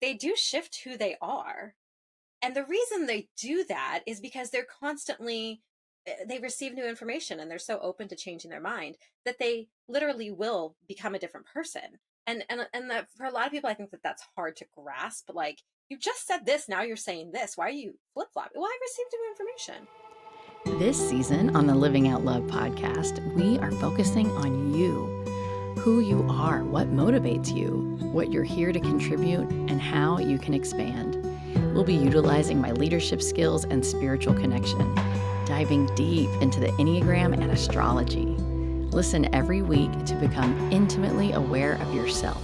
they do shift who they are. And the reason they do that is because they're constantly they receive new information and they're so open to changing their mind that they literally will become a different person. And that for a lot of people, I think that that's hard to grasp. Like, you just said this, now you're saying this. Why are you flip flopping? Well, I received new information. This season on the Living Out Love podcast, we are focusing on you, who you are, what motivates you, what you're here to contribute, and how you can expand. We'll be utilizing my leadership skills and spiritual connection, diving deep into the Enneagram and astrology. Listen every week to become intimately aware of yourself.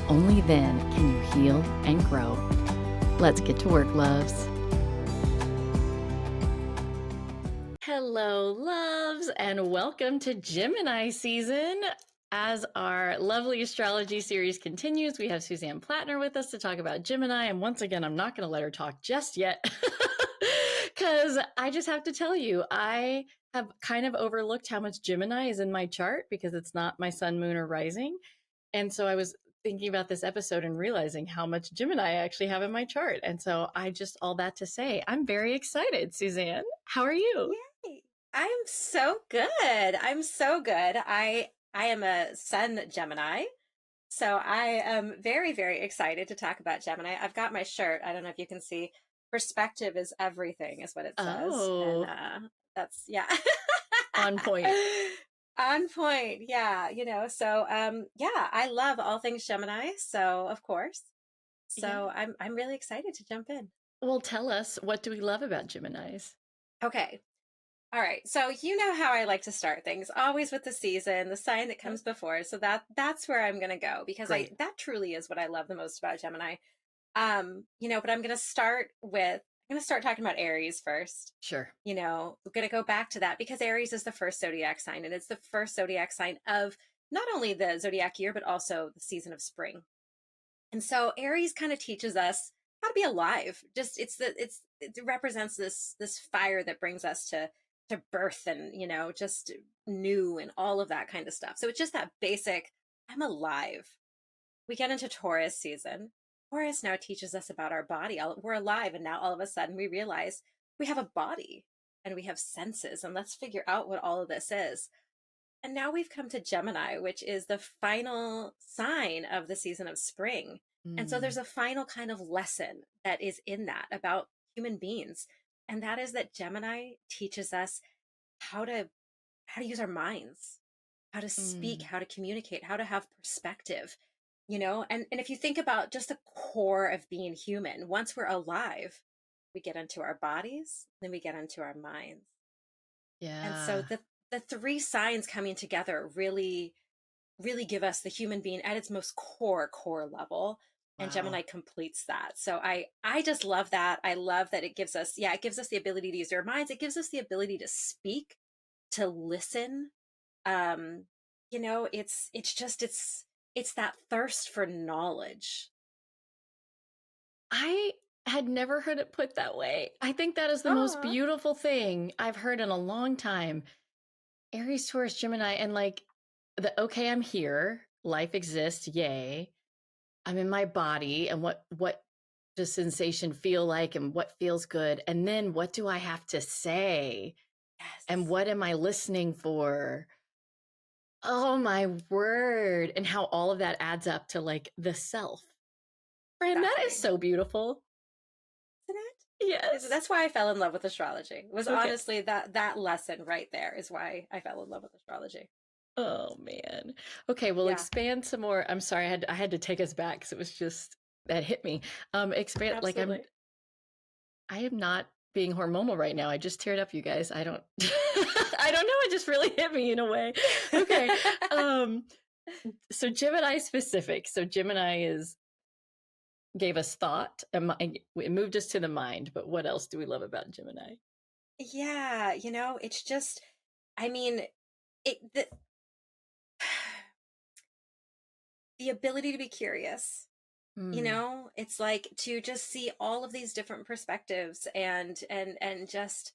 Only then can you heal and grow. Let's get to work, loves. Hello, loves, and welcome to Gemini season. As our lovely astrology series continues, we have Suzanne Platner with us to talk about Gemini. And once again, I'm not going to let her talk just yet because I just have to tell you, I have kind of overlooked how much Gemini is in my chart because it's not my sun, moon, or rising. And so I was thinking about this episode and realizing how much Gemini I actually have in my chart. And so all that to say, I'm very excited, Suzanne. How are you? Yay. I'm so good. I'm so good. I am a sun Gemini. So I am very, very excited to talk about Gemini. I've got my shirt. I don't know if you can see. Perspective is everything, is what it says. Oh, And that's, yeah. on point. On point. Yeah. So yeah, I love all things Gemini. So of course. So Yeah. I'm really excited to jump in. Well, tell us, what do we love about Geminis? Okay. All right. So you know how I like to start things, always with the season, the sign that Yep. comes before. So that's where I'm going to go because Great. that truly is what I love the most about Gemini. But I'm going to start talking about Aries first. Sure. We're going to go back to that because Aries is the first zodiac sign and it's the first zodiac sign of not only the zodiac year but also the season of spring. And so Aries kind of teaches us how to be alive. Just it represents this fire that brings us to birth and just new and all of that kind of stuff. So it's just that basic I'm alive. We get into Taurus season. Taurus now teaches us about our body. We're alive and now all of a sudden we realize we have a body and we have senses and let's figure out what all of this is. And now we've come to Gemini, which is the final sign of the season of spring. And so there's a final kind of lesson that is in that about human beings. And that is that Gemini teaches us how to use our minds, how to speak, how to communicate, how to have perspective, and if you think about just the core of being human, once we're alive, we get into our bodies, then we get into our minds. And so Yeah. the three signs coming together really really give us the human being at its most core level, and Wow. Gemini completes that. So I just love that. I love that it gives us, yeah, it gives us the ability to use our minds. It gives us the ability to speak, to listen. um it's that thirst for knowledge. I had never heard it put that way. I think that is the most Oh, beautiful thing I've heard in a long time. Aries, Taurus, Gemini, and okay, I'm here. Life exists. Yay. I'm in my body, and what does sensation feel like, and what feels good, and then what do I have to say, and yes. what am I listening for? Oh my word! And how all of that adds up to the self. Friend, that is Exactly. so beautiful. Isn't it? Yes. That's why I fell in love with astrology. It was Okay. honestly that lesson right there is why I fell in love with astrology. Oh man. Okay, well, Yeah, expand some more. I'm sorry, I had to take us back because it was just that hit me. Expand. absolutely. I am not being hormonal right now. I just teared up, you guys. I don't I don't know, it just really hit me in a way. Okay. Um so Gemini specific. So Gemini is gave us thought. It moved us to the mind, but what else do we love about Gemini? Yeah, it's just, I mean, it the ability to be curious. Hmm. It's like to just see all of these different perspectives and just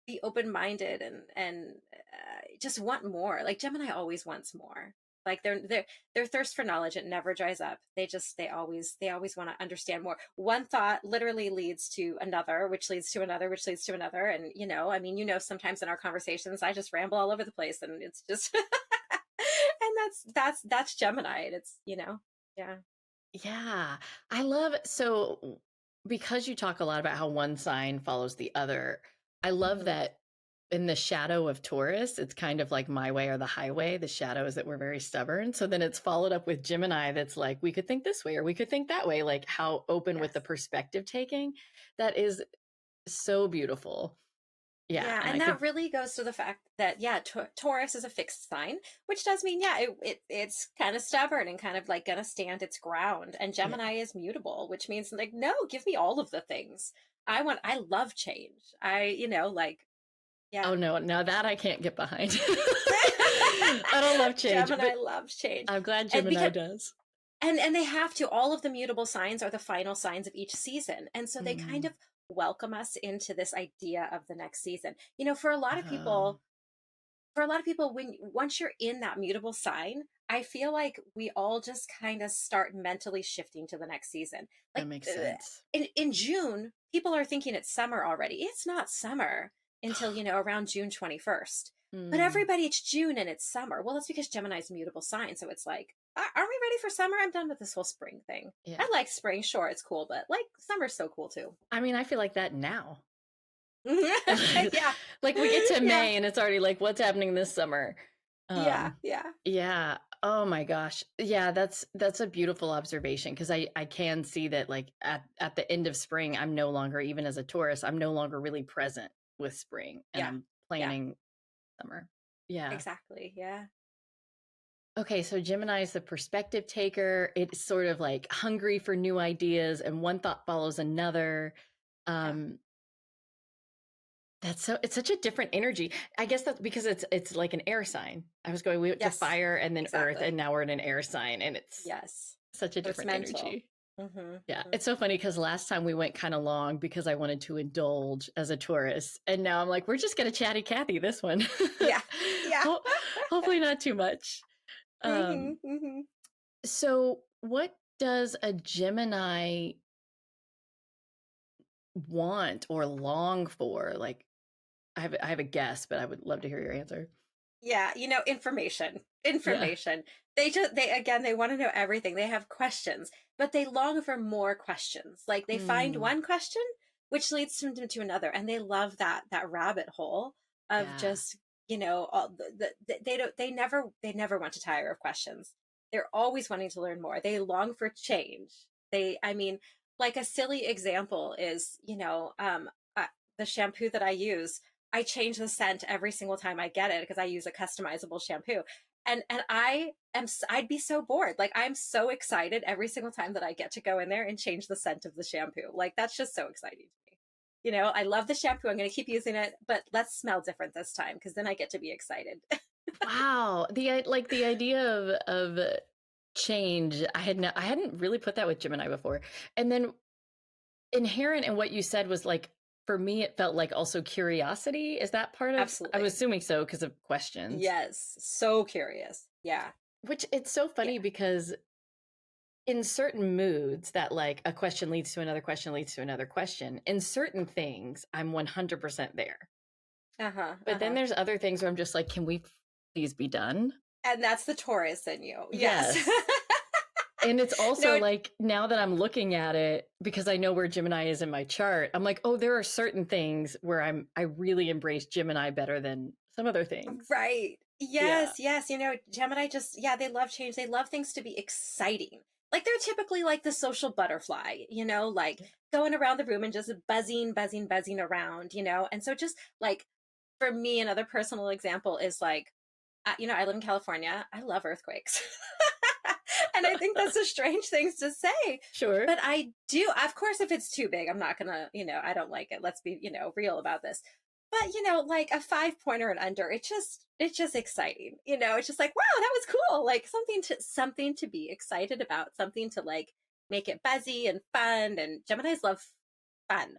be open-minded and just want more. Like Gemini always wants more. Like their thirst for knowledge, it never dries up. They always want to understand more. One thought literally leads to another, which leads to another, which leads to another. And I mean, sometimes in our conversations, I just ramble all over the place, and it's just and that's Gemini. And yeah. Yeah. I love so because you talk a lot about how one sign follows the other, I love Mhm. that in the shadow of Taurus, it's kind of like my way or the highway. The shadow is that we're very stubborn. So then it's followed up with Gemini that's like, we could think this way or we could think that way, like how open with the Yes. perspective taking. That is so beautiful. Yeah. Yeah, And I and think, that really goes to the fact that yeah, Taurus is a fixed sign, which does mean yeah, it's kind of stubborn and kind of like gonna stand its ground. And yeah. Gemini is mutable, which means like no, give me all of the things. I love change. Like Oh yeah. no, now that I can't get behind. I don't love change, Gemini but loves change. I'm glad And Gemini because does. and they have to, all of the mutable signs are the final signs of each season. And so they kind Mm. of welcome us into this idea of the next season. For a lot of Oh, people, when once you're in that mutable sign, I feel like we all just kind of start mentally shifting to the next season. that Like makes sense. in June, people are thinking it's summer already. It's not summer until around June 21st. But Mm. everybody, it's June and it's summer. Well, that's because Gemini's a mutable sign, so it's like, aren't we ready for summer? I'm done with this whole spring thing. Yeah. I like spring, sure, it's cool, but like summer's so cool too. I mean, I feel like that now. Yeah. Like we get to Yeah. May and it's already like, what's happening this summer? Yeah. Um, Yeah. yeah. Oh my gosh. Yeah, that's a beautiful observation because I can see that like at the end of spring, I'm no longer, even as a Taurus, I'm no longer really present with spring and Yeah. I'm Yeah. planning summer. Yeah. Exactly. Yeah. Okay, so Gemini is the perspective taker. It's sort of like hungry for new ideas, and one thought follows another. Yeah. Um, it's such a different energy. I guess that's because it's like an air sign. I was going, we went to Yes. fire and then earth, and Exactly. now we're in an air sign, and it's Yes. such a So it's different mental. energy. Mhm. Yeah, Mhm. it's so funny because last time we went kind of long because I wanted to indulge as a tourist, and now I'm like, we're just gonna chatty Cathy this one. Yeah. Yeah. Ho- Hopefully not too much. Um, Mhm. Mhm. so what does a Gemini want or long for? Like, I have a guess, but I would love to hear your answer. Yeah, information. Yeah. Information. They want to know everything. They have questions, but they long for more questions. Like they find Mm, one question which leads them to another, and they love that rabbit hole of yeah. just, all they don't they never want to tire of questions. They're always wanting to learn more. They long for change. I mean, like a silly example is, the shampoo that I use, I change the scent every single time I get it because I use a customizable shampoo. And I'd be so bored. Like I'm so excited every single time that I get to go in there and change the scent of the shampoo. Like that's just so exciting to me. I love the shampoo. I'm going to keep using it, but let's smell different this time because then I get to be excited. Wow. Like the idea of change. I hadn't really put that with Gemini before. And then inherent in what you said was like for me it felt like also curiosity. Is that part of I was Absolutely. assuming so because of questions. Yes. So curious. Yeah. Which it's so Yeah. funny because in certain moods that like a question leads to another question leads to another question. In certain things, I'm 100% there. Uh-huh. But then Uh-huh. there's other things where I'm just like, can we please be done? And that's the Taurus in you. Yes. Yes. And it's also No, like now that I'm looking at it, because I know where Gemini is in my chart, I'm like, oh, there are certain things where I really embrace Gemini better than some other things. right. Yeah. Yes, yes. Gemini just, yeah, they love change. They love things to be exciting. Like they're typically like the social butterfly, like going around the room and just buzzing, buzzing, buzzing around. And so just like for me, another personal example is like, I live in California. I love earthquakes. And I think that's a strange things to say. Sure. But I do, of course, if it's too big, I'm not gonna, I don't like it. Let's be, real about this. But like a 5 pointer and under, it's just exciting. It's just like, wow, that was cool. Like something to be excited about, something to like make it buzzy and fun. And Geminis love fun.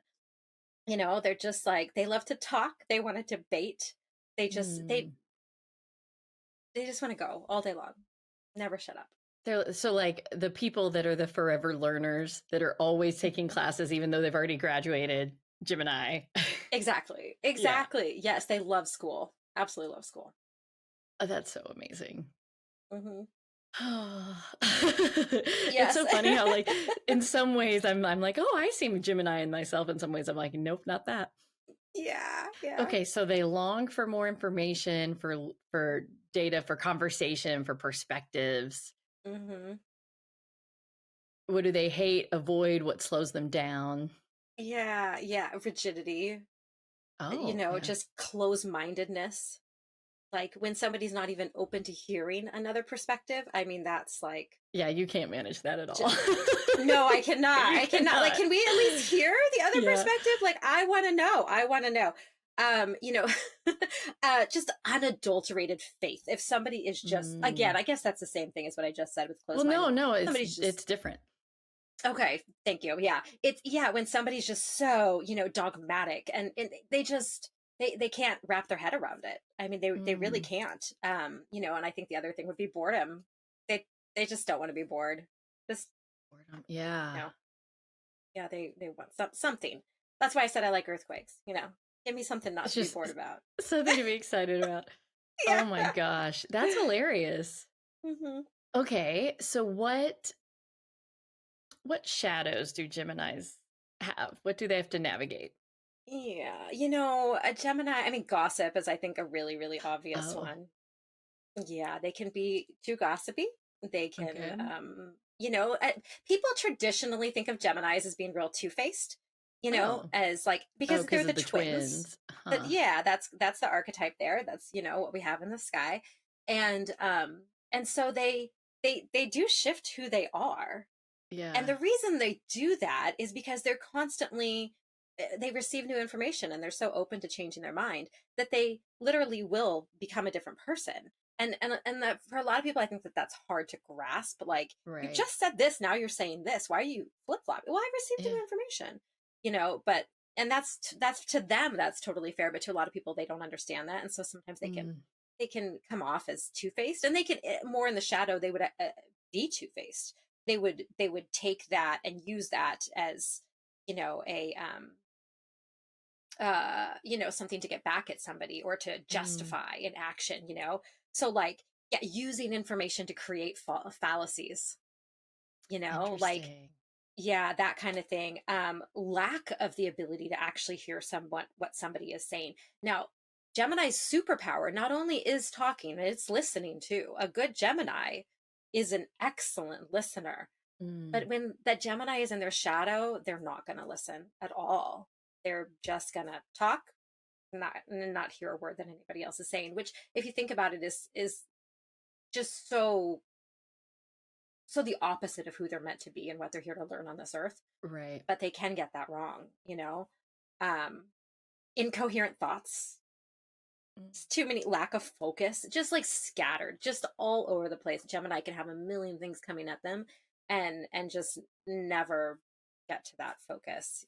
They're just like they love to talk. They want to debate. They just they Mm. they just want to go all day long. Never shut up. They're so like the people that are the forever learners that are always taking Mhm. classes even though they've already graduated. Gemini. Exactly. Yeah. Exactly. Yes, they love school. Absolutely love school. Oh, that's so amazing. Hmm. It's Yes. so funny how like in some ways I'm like, oh, I see Gemini in myself. In some ways I'm like, nope, not that. Yeah. Yeah. Okay, so they long for more information, for data, for conversation, for perspectives. Hmm. What do they hate? Avoid what slows them down. Yeah. Yeah. Rigidity, Oh, yeah. just close-mindedness. Like when somebody's not even open to hearing another perspective, I mean, that's like, Yeah, you can't manage that at all. no, I cannot. You I cannot. Like, cannot. can we at least hear the other Yeah. perspective? Like, I want to know. I want to know. You know, just unadulterated faith. If somebody is just, again, Mm. I guess that's the same thing as what I just said with Well, no, closed-mindedness. no, Somebody's just it's different. okay. Thank you. Yeah, it's yeah when somebody's just so dogmatic and they just they can't wrap their head around it. I mean, they really Mm. can't. And I think the other thing would be boredom. They they just don't want to be bored. Just Boredom. Yeah. no. Yeah, they want something. That's why I said I like earthquakes. Give me something not It's to be just bored about. something to be excited about. Oh my Yeah. gosh, that's hilarious. Hmm. Okay, so what shadows do Geminis have? What do they have to navigate? Yeah, a Gemini. I mean, gossip is I think a really really obvious Oh, one. Yeah, they can be too gossipy. They can, okay. people traditionally think of Geminis as being real two-faced, Oh. as like Oh, because they're because the of the twins. twins. That Huh. yeah, that's the archetype there. That's what we have in the sky, and so they do shift who they are, and Yeah. the reason they do that is because they're constantly they receive new information and they're so open to changing their mind that they literally will become a different person. And that for a lot of people, I think that that's hard to grasp. Like, you Right. just said this, now you're saying this. Why are you flip flopping? Well, I received Yeah. new information, but and that's to them that's totally fair, but to a lot of people they don't understand that, and so sometimes Mm. they can come off as two faced, and they can more in the shadow they would be two faced. They would take that and use that as a something to get back at somebody or to Mm. justify an action. So like, yeah, using information to create fallacies, like, Interesting. yeah, that kind of thing. Lack of the ability to actually hear what somebody is saying. Now, Gemini's superpower not only is talking, it's listening too. A good Gemini is an excellent listener. Mm. But when that Gemini is in their shadow, they're not going to listen at all. They're just going to talk, not hear a word that anybody else is saying, which if you think about it is just so the opposite of who they're meant to be and what they're here to learn on this earth. Right. But they can get that wrong. Um Incoherent thoughts, Mm. too many, lack of focus, just like scattered, just all over the place. Gemini can have a million things coming at them and just never get to that focus,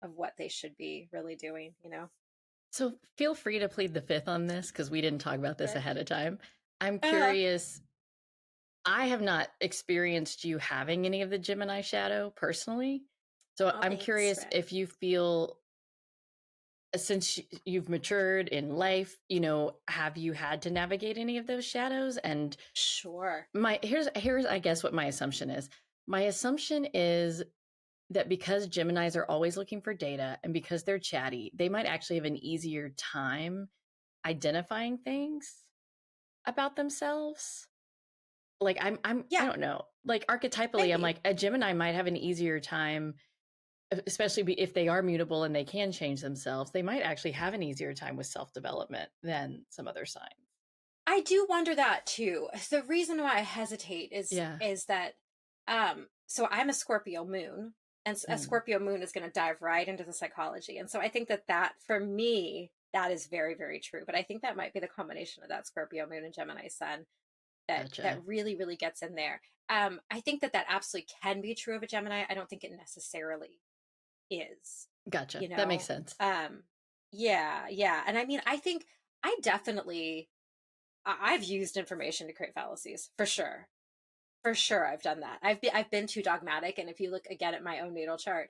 of what they should be really doing. So feel free to plead the fifth on this because we didn't talk about this Sure. ahead of time. I'm Uh, curious. I have not experienced you having any of the Gemini shadow personally. So oh, I'm thanks, curious friend. if you feel since you've matured in life, have you had to navigate any of those shadows? And Sure. my here's I guess what my assumption is. My assumption is that because Geminis are always looking for data and because they're chatty, they might actually have an easier time identifying things about themselves. Like I Yeah, don't know. Like archetypally, I'm maybe. like a Gemini might have an easier time, especially if they are mutable and they can change themselves. They might actually have an easier time with self development than some other signs. I do wonder that too. The reason why I hesitate is Yeah. is that so I'm a Scorpio moon, and a Mm. Scorpio moon is going to dive right into the psychology. And so I think that for me that is very very true, but I think that might be the combination of that Scorpio moon and Gemini sun that Gotcha. really really gets in there. I think that absolutely can be true of a Gemini. I don't think it necessarily is, Gotcha. you That makes know. sense. Yeah, yeah. And I mean, I think I definitely I've used information to create fallacies for sure. For sure, I've done that. I've been too dogmatic, and if you look again at my own natal chart,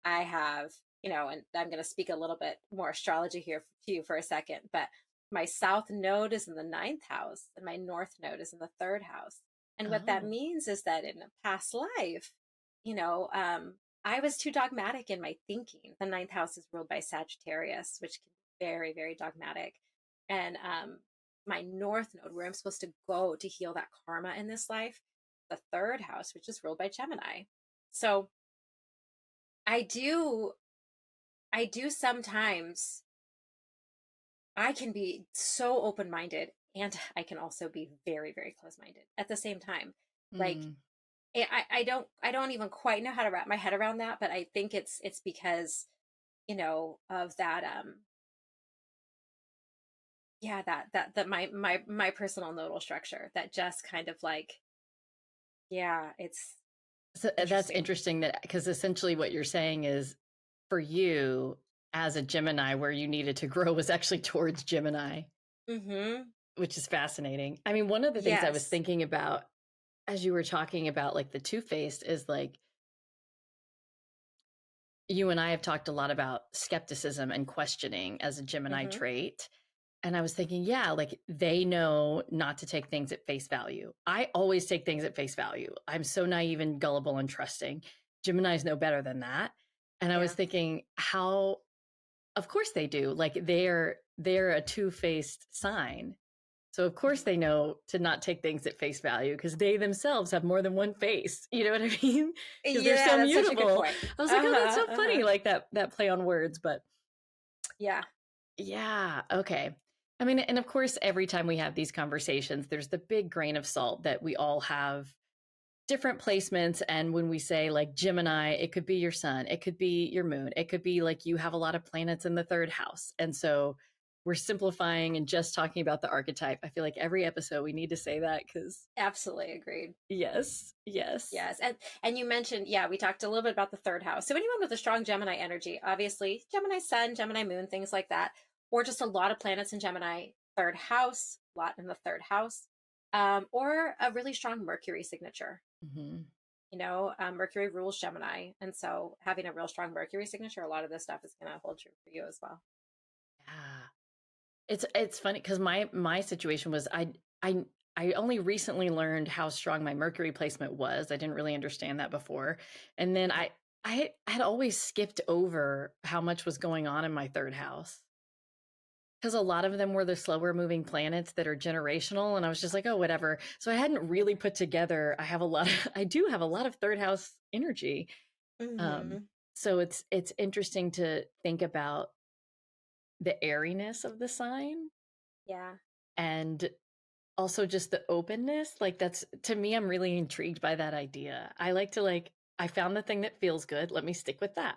I have, and I'm going to speak a little bit more astrology here to you for a second, but my south node is in the ninth house, and my north node is in the third house. And what that Oh. means is that in a past life, you know, um, I was too dogmatic in my thinking. The ninth house is ruled by Sagittarius, which can be very, very dogmatic. And my north node, where I'm supposed to go to heal that karma in this life, the third house, which is ruled by Gemini. So I do, I do sometimes, I can be so open minded and I can also be very, very close minded at the same time. Like, Mm. I don't even quite know how to wrap my head around that, but I think it's because, of that, yeah, that my personal nodal structure that just kind of like, yeah, it's So that's interesting. interesting that because essentially what you're saying is for you as a Gemini, where you needed to grow was actually towards Gemini, Mm-hmm. which is fascinating. I mean, one of the things I was Yes. thinking about as you were talking about like the two-faced is like you and I have talked a lot about skepticism and questioning as a Gemini Mm-hmm. trait. And I was thinking, yeah, like they know not to take things at face value. I always take things at face value. I'm so naive and gullible and trusting. Geminis know better than that. And I was Yeah. thinking, how, of course they do. Like they're a two-faced sign. So of course Mhm. they know to not take things at face value because they themselves have more than one face. You know what I mean? Because they're Yeah, so that's such a good mutable. point. I was like, oh, that's Uh-huh. so funny, Uh-huh. like that play on words. But Yeah. yeah, okay. I mean, and of course, every time we have these conversations, there's the big grain of salt that we all have different placements. And when we say like Gemini, it could be your sun, it could be your moon, it could be like you have a lot of planets in the third house. And so we're simplifying and just talking about the archetype. I feel like every episode we need to say that because Absolutely agreed. yes, yes. Yes. And you mentioned, yeah, we talked a little bit about the third house. So anyone with a strong Gemini energy, obviously Gemini sun, Gemini moon, things like that, or just a lot of planets in Gemini, third house, a lot in the third house, or a really strong Mercury signature. Hmm. Mercury rules Gemini. And so having a real strong Mercury signature, a lot of this stuff is going to hold true for you as well. Yeah. It's funny because my situation was I I only recently learned how strong my Mercury placement was. I didn't really understand that before. And then I had always skipped over how much was going on in my third house. Because a lot of them were the slower moving planets that are generational. And I was just like, oh, whatever. So I hadn't really put together, I do have a lot of third house energy. Um, Mm-hmm. so it's interesting to think about the airiness of the sign Yeah. and also just the openness. Like that's to me, I'm really intrigued by that idea. I like to like, I found the thing that feels good. Let me stick with that.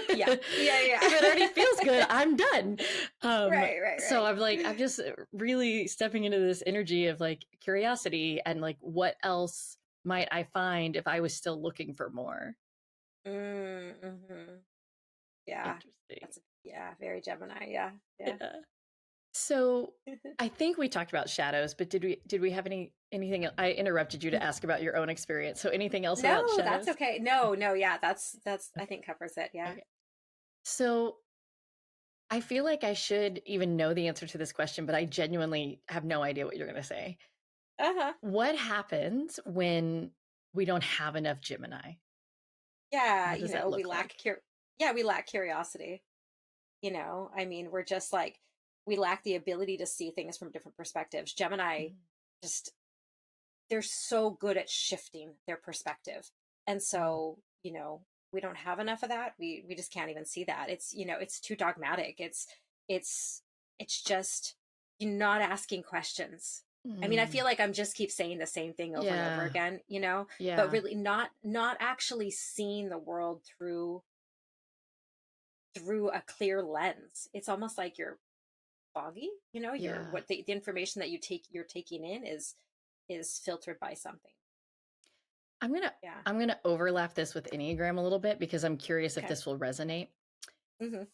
Yeah. Yeah. If it already feels good, Yeah. I'm done. Right, right, So right. I'm just really stepping into this energy of like curiosity and like what else might I find if I was still looking for more. Mm-hmm. Yeah. Interesting. Yeah, very Gemini. Yeah. Yeah. Yeah. So I think we talked about shadows, but did we have anything I interrupted you to ask about your own experience. So anything else about No, that's shadows? okay. No, no, yeah, that's I Okay. think covers it. Yeah. Okay. So I feel like I should even know the answer to this question, but I genuinely have no idea what you're going to say. Uh-huh. What happens when we don't have enough Gemini? Yeah, What does that look like? we lack curiosity. I mean, we're just like we lack the ability to see things from different perspectives. Gemini Mhm. just they're so good at shifting their perspective. And Mm. so, we don't have enough of that. We just can't even see that. It's too dogmatic. It's it's just you're not asking questions. I mean, I feel Mm. like I'm just keep saying the same thing over and over Yeah. again, but Yeah. really not actually seeing the world through a clear lens. It's almost like you're foggy, you're Yeah. what the information that you're taking in is filtered by something. I'm going to Yeah. I'm going to overlap this with Enneagram a little bit because I'm curious if Okay. this will resonate. Hmm.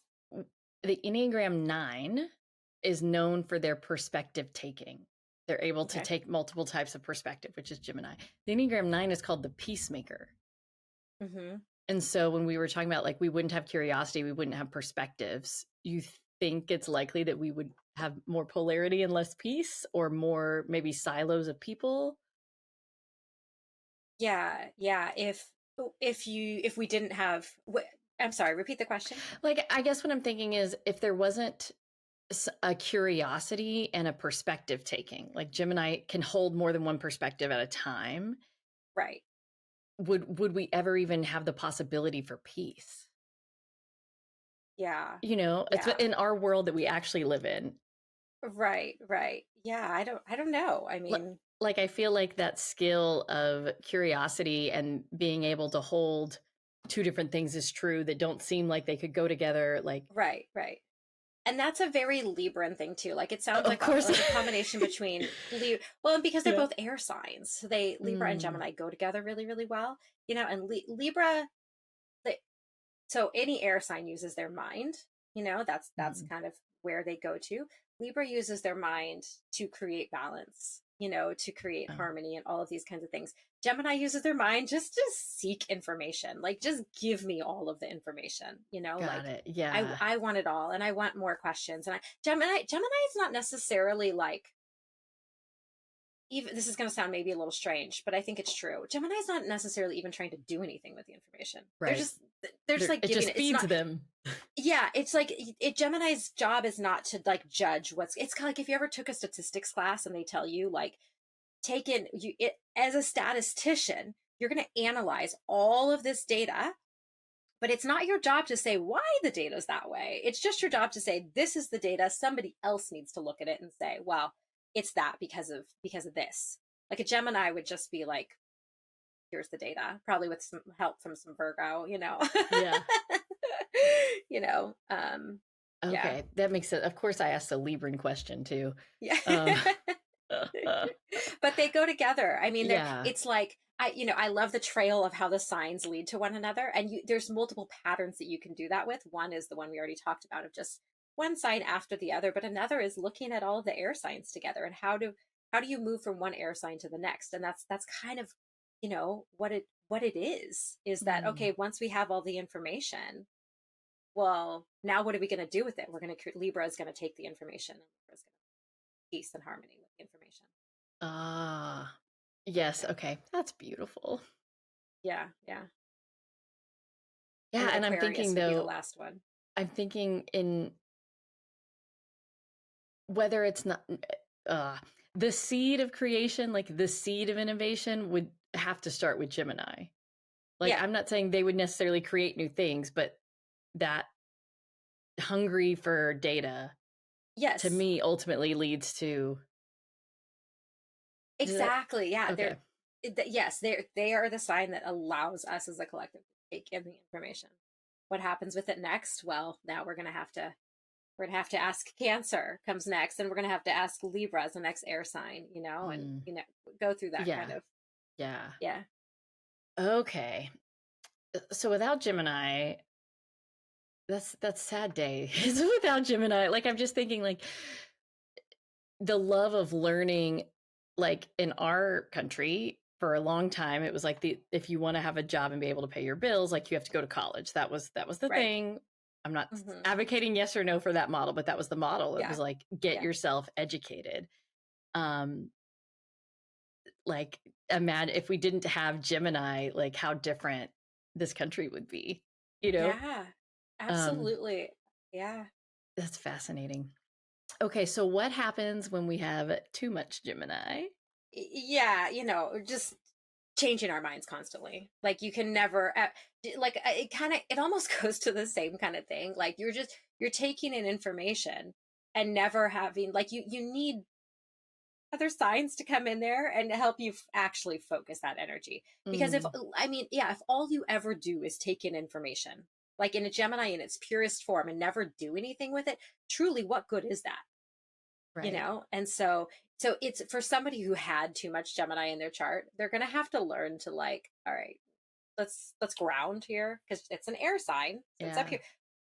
The Enneagram 9 is known for their perspective taking. They're able to Okay. take multiple types of perspective, which is Gemini. The Enneagram 9 is called the peacemaker. Hmm. And so when we were talking about like we wouldn't have curiosity, we wouldn't have perspectives, you think it's likely that we would have more polarity and less peace, or more maybe silos of people? Yeah, yeah. If we didn't have, I'm sorry, repeat the question. Like, I guess what I'm thinking is if there wasn't a curiosity and a perspective taking, like Gemini can hold more than one perspective at a time, Right. would we ever even have the possibility for peace? Yeah. You know, it's Yeah. in our world that we actually live in. Right, right. Yeah, I don't know. I Li- mean, Like, I feel like that skill of curiosity and being able to hold two different things is true that don't seem like they could go together. Like, right, right. And that's a very Libran thing too. Like it sounds of like course. like a combination between well, and because they're Yeah. both air signs, so they Libra and Mm. Gemini go together really, really well. And Libra, they, so any air sign uses their mind. That's Mhm. kind of where they go to. Libra uses their mind to create balance, to create Oh, harmony and all of these kinds of things. Gemini uses their mind just to seek information, like just give me all of the information, got like it. i Yeah. i want it all and I want more questions. And Gemini is not necessarily like, even, this is going to sound maybe a little strange, but I think it's true. Gemini's not necessarily even trying to do anything with the information. they're Right. just they're just like It giving just it. It's feeds not, them. yeah, it's like Gemini's job is not to like judge what's. It's kind of like if you ever took a statistics class and they tell you like, take in you it as a statistician, you're going to analyze all of this data, but it's not your job to say why the data is that way. It's just your job to say this is the data. Somebody else needs to look at it and say, well, it's that because of this. Like a Gemini would just be like, here's the data, probably with some help from some Virgo. Yeah. you know, um, yeah. Okay, that makes sense. Of course, I asked a Libran question too. Yeah. Um, But they go together. I mean, yeah. it's like I love the trail of how the signs lead to one another, and there's multiple patterns that you can do that with. One is the one we already talked about of just one sign after the other, but another is looking at all of the air signs together and how do you move from one air sign to the next. And that's kind of what it is that, Mm. okay, once we have all the information, well, now what are we going to do with it? Libra is going to take the information, and Libra is going to peace and harmony with the information. Ah, yes. Yeah. Okay, that's beautiful. Yeah, yeah. And Yeah, then and I'm thinking Aquarius would be the though, last one. I'm thinking in whether it's not uh, the seed of creation, like the seed of innovation, would have to start with Gemini. Like, Yeah. I'm not saying they would necessarily create new things, but that hungry for data to Yes. me ultimately leads to. Does that Exactly. Yeah. okay? Yes, they are the sign that allows us as a collective to take in the information. What happens with it next? Well, now we're gonna have to ask Cancer comes next, and we're gonna have to ask Libra as the next air sign, and Mm, go through that kind yeah, of. yeah. Yeah. Okay. So without Gemini, that's sad day. Without Gemini, like I'm just thinking, like the love of learning, like in our country for a long time, it was like the if you want to have a job and be able to pay your bills, like you have to go to college. That was the Right. thing. I'm not Hmm. advocating yes or no for that model, but that was the model. It Yeah. was like get Yeah. yourself educated. Um, like imagine if we didn't have Gemini, like how different this country would be, you know? Yeah. Um, Absolutely. Yeah. that's fascinating. Okay, so what happens when we have too much Gemini? Yeah, just changing our minds constantly. Like you can never like it almost goes to the same kind of thing. Like you're taking in information and never having, like, you need other signs to come in there and help you actually focus that energy. Because if Mm, I mean, yeah, if all you ever do is take in information, like in a Gemini in its purest form, and never do anything with it, truly what good is that? right. And so it's for somebody who had too much Gemini in their chart, they're going to have to learn to, like, all right, let's ground here, because it's an air sign, so it's up Yeah. here.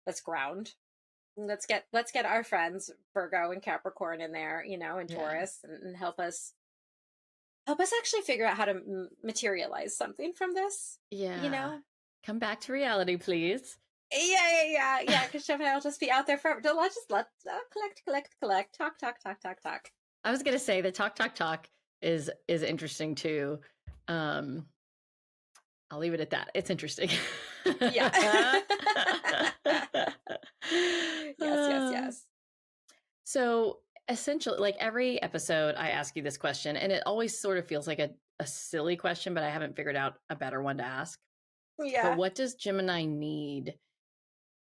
Let's ground. Let's get our friends Virgo and Capricorn in there, and Yeah. Taurus, and help us actually figure out how to materialize something from this, you Yeah. know? Come back to reality, please. Yeah. Because Gemini will just be out there forever. Let's just collect, collect, collect, talk, talk, talk, talk, talk. I was gonna say the talk, talk, talk is interesting too. Um, I'll leave it at that. It's interesting. Yeah. Yes, yes, Uh, yes. so essentially, like every episode, I ask you this question, and it always sort of feels like a silly question, but I haven't figured out a better one to ask. But Yeah. what does Gemini need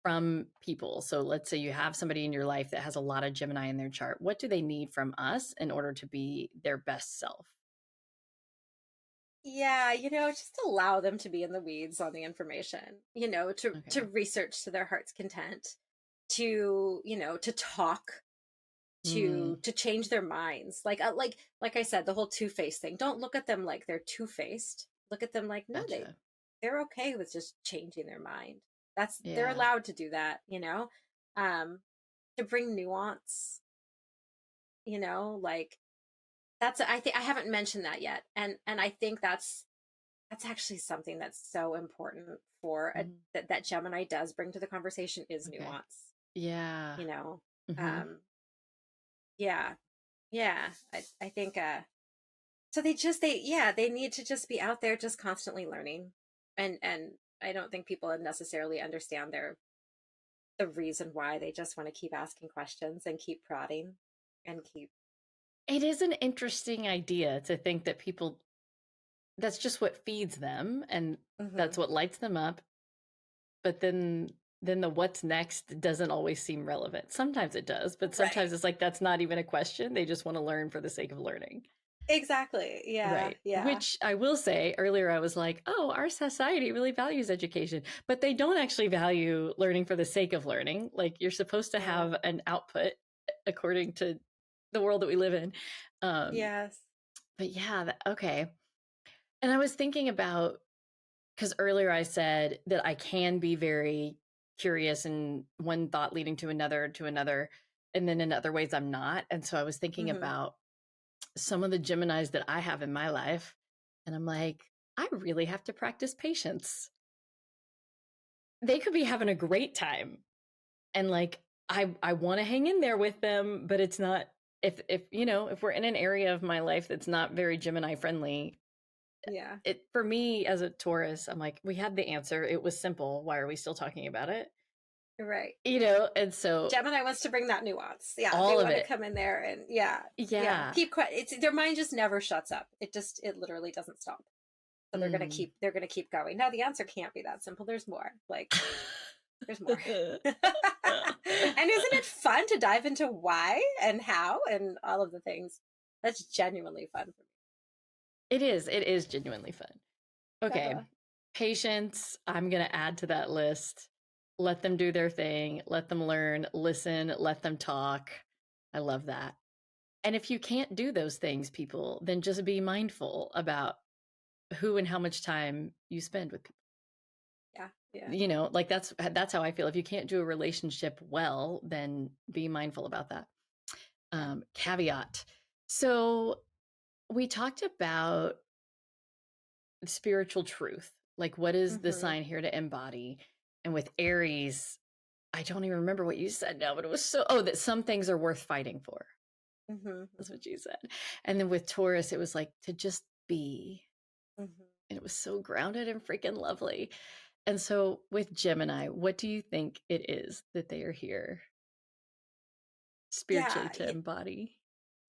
from people? So let's say you have somebody in your life that has a lot of Gemini in their chart. What do they need from us in order to be their best self? Yeah, just allow them to be in the weeds on the information, to Okay. research to their heart's content, to talk, Mm, to change their minds. Like I said, the whole two-faced thing. Don't look at them like they're two-faced. Look at them like, no, gotcha. they're okay with just changing their mind. They're Yeah. allowed to do that, um to bring nuance, like that's I think I haven't mentioned that yet. And I think that's actually something that's so important Mhm. that Gemini does bring to the conversation is Okay. nuance, Yeah. you know. Hmm. Um yeah. Yeah. I think so they need to just be out there just constantly learning. And I don't think people necessarily understand the reason why. They just want to keep asking questions and keep prodding and keep. It is an interesting idea to think that people, that's just what feeds them and that's Mhm. what lights them up. But then the what's next doesn't always seem relevant. Sometimes it does, but Right. sometimes it's like that's not even a question. They just want to learn for the sake of learning. Exactly. Yeah. Right. Yeah. Which I will say earlier, I was like, oh, our society really values education, but they don't actually value learning for the sake of learning. Like you're supposed to Yeah. have an output according to the world that we live in. Um, Yes. but yeah, okay. And I was thinking about, because earlier I said that I can be very curious and one thought leading to another, and then in other ways I'm not. And so I was thinking Mhm. about some of the Geminis that I have in my life. And I'm like, I really have to practice patience. They could be having a great time. And like, I want to hang in there with them, but it's not, if we're in an area of my life that's not very Gemini friendly, Yeah. it, for me as a Taurus, I'm like, we had the answer. It was simple. Why are we still talking about it? Right. And so Gemini wants to bring that nuance. Yeah, they all of want to it. come in there and yeah, Yeah. it's their mind just never shuts up. It literally doesn't stop. So Mm. they're gonna keep going. Now the answer can't be that simple. There's more. Like there's more. And isn't it fun to dive into why and how and all of the things? That's genuinely fun for It is genuinely fun. me. Okay. Uh-huh. Patience, I'm going to add to that list. Let them do their thing, let them learn, listen, let them talk. I love that. And if you can't do those things, people, then just be mindful about who and how much time you spend with people. Yeah, yeah, Like that's how I feel. If you can't do a relationship well, then be mindful about that. yeah. Caveat. So we talked about spiritual truth. Like, what is the Hmm. sign here to embody? And with Aries, I don't even remember what you said now, but it was that some things are worth fighting for. Hmm. That's what you said. And then with Taurus, it was like to just be. Hmm. And it was so grounded and freaking lovely. And so with Gemini, what do you think it is that they are here spiritually Yeah, to embody?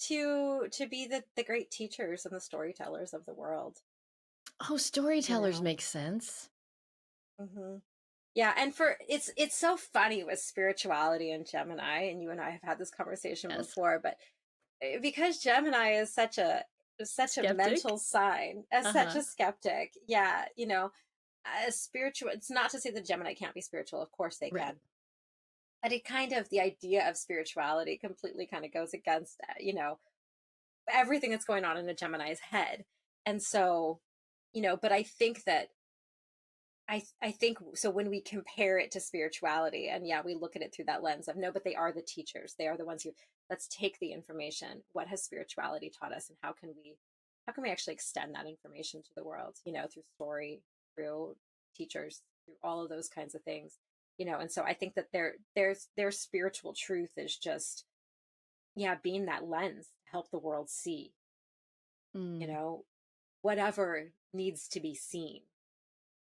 to be the great teachers and the storytellers of the world, Oh, you storytellers know. make sense. Hmm. Yeah, and for it's so funny with spirituality and Gemini, and you and I have had this conversation Yes. before, but because Gemini is such a Skeptic. mental sign, as Uh such huh. a skeptic. Yeah, a spiritual. It's not to say that Gemini can't be spiritual. Of course they Right. can, but it kind of the idea of spirituality completely kind of goes against everything that's going on in a Gemini's head, and so but I think that I think so when we compare it to spirituality, and yeah, we look at it through that lens of no, but they are the teachers. They are the ones who, let's take the information. What has spirituality taught us, and how can we actually extend that information to the world, through story, through teachers, through all of those kinds of things. And so I think that their spiritual truth is just, yeah, being that lens to help the world see, you Mm, know, whatever needs to be seen.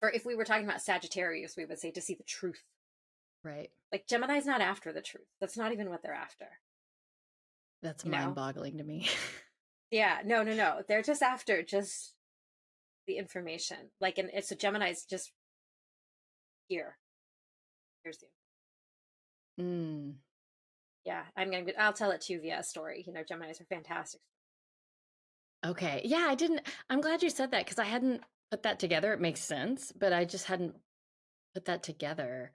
Or if we were talking about Sagittarius, we would say to see the truth. right. Like Gemini's not after the truth. That's not even what they're after, That's you know? mind-boggling to me. Yeah, no, no, no. They're just after just the information. Like, and it's a Gemini's just here. Here's the, Mm. yeah, I'll tell it to you via a story. Geminis are fantastic. Okay. Yeah, I'm glad you said that because I hadn't put that together. It makes sense, but I just hadn't put that together.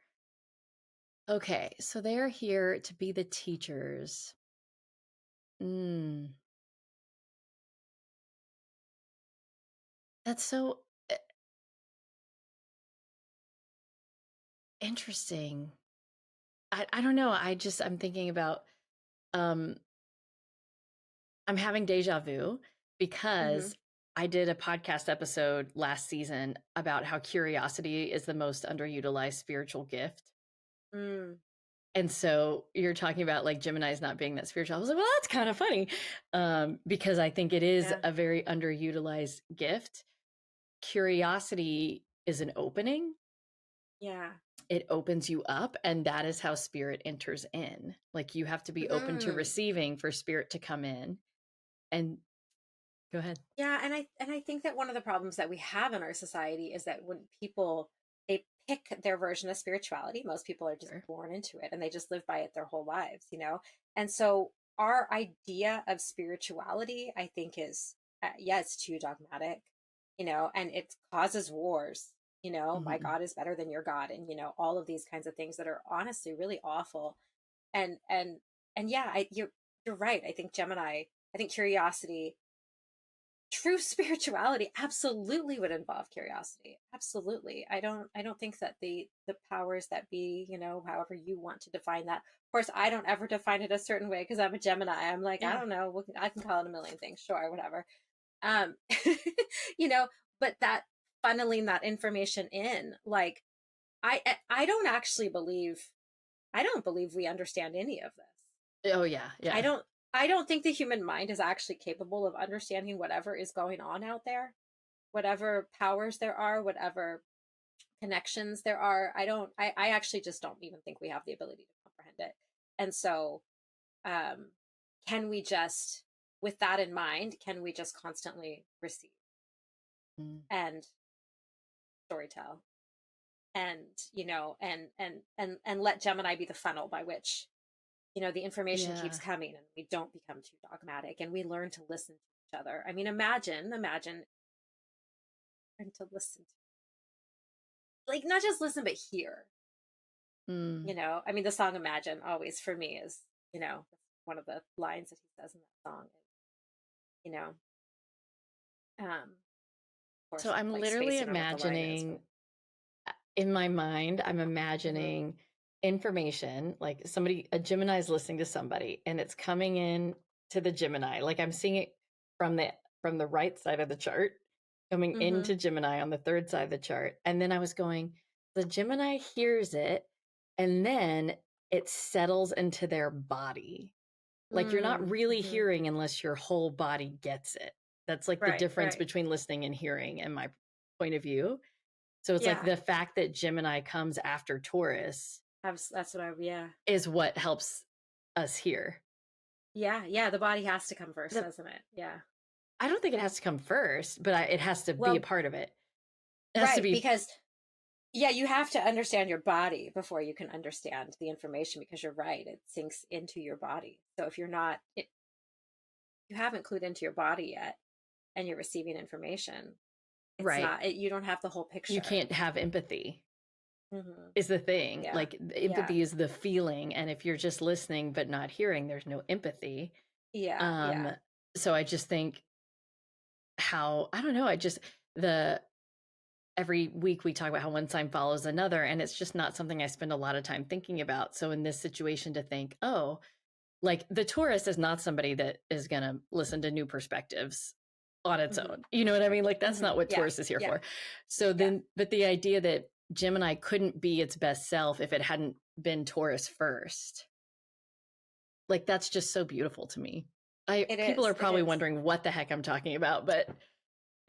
Okay, so they're here to be the teachers. Mm, that's so interesting. I don't know. I'm thinking about um I'm having deja vu Mm-hmm. because I did a podcast episode last season about how curiosity is the most underutilized spiritual gift. Mm, And so you're talking about like Gemini's not being that spiritual. I was like, well, that's kind of funny. Because I think it is yeah, a very underutilized gift. Curiosity is an opening. yeah. It opens you up, and that is how spirit enters in. Like you have to be open to Mm. receiving for spirit to come in. And go ahead. Yeah, and I think that one of the problems that we have in our society is that when people they pick their version of spirituality, most people are just Sure. born into it and they just live by it their whole lives. And so our idea of spirituality, I think, is yeah, it's too dogmatic, and it causes wars. My Mhm. God is better than your God, and all of these kinds of things that are honestly really awful. And yeah, you're right. I think Gemini, I think curiosity, true spirituality absolutely would involve curiosity. Absolutely. I don't think that the powers that be, however you want to define that. Of course, I don't ever define it a certain way because I'm a Gemini. I'm like, I Yeah. don't know, I can call it a million things, sure, whatever. um you know but that funneling that information in, like, I don't actually believe, I don't believe we understand any of this. Oh yeah, I yeah. don't I don't think the human mind is actually capable of understanding whatever is going on out there, whatever powers there are, whatever connections there are. I actually just don't even think we have the ability to comprehend it. And so, um, can we just, with that in mind, can we just constantly receive Mm. and storytell and let Gemini be the funnel by which the information keeps Yeah. coming and we don't become too dogmatic and we learn to listen to each other. I mean, imagine learn to listen to, like, not just listen but hear. Mm. I mean, the song Imagine always for me is, one of the lines that he says in that song is, you know of So course I'm I'm like literally spacing on what the line is, imagining but in my mind, I'm hmm imagining information like a Gemini is listening to somebody and it's coming in to the Gemini. Like I'm seeing it from the right side of the chart coming hmm into Gemini on the third side of the chart. And then I was going, the Gemini hears it and then it settles into their body. Like you're not really mm-hmm. hearing unless your whole body gets it. That's like the Right, difference right. between listening and hearing in my point of view. So it's like Yeah, the fact that Gemini comes after Taurus that's what I, yeah. is what helps us hear. Yeah, yeah, the body has to come first, The, doesn't it? Yeah. I don't think it has to come first, but it has to be a Well, part of it. It has to right, be because yeah, you have to understand your body before you can understand the information, because you're right, it sinks into your body. So if you're not you haven't clued into your body yet and you're receiving information, it's right. not you don't have the whole You picture. can't have empathy, Hmm. is the thing. Yeah. Like the Yeah. empathy is the feeling. And if you're just listening but not hearing, there's no empathy. Yeah. Um, Yeah. so I just think how, I don't know, I just, the every week we talk about how one sign follows another, and it's just not something I spend a lot of time thinking about. So in this situation, to think, oh, like the Taurus is not somebody that is going to listen to new perspectives on its own. You know what I mean? Like that's not what Yeah. Taurus is here Yeah. for. So then, but the idea that Gemini couldn't be its best self if it hadn't been Taurus first, like that's just so beautiful to me. People are probably wondering what the heck I'm talking about, but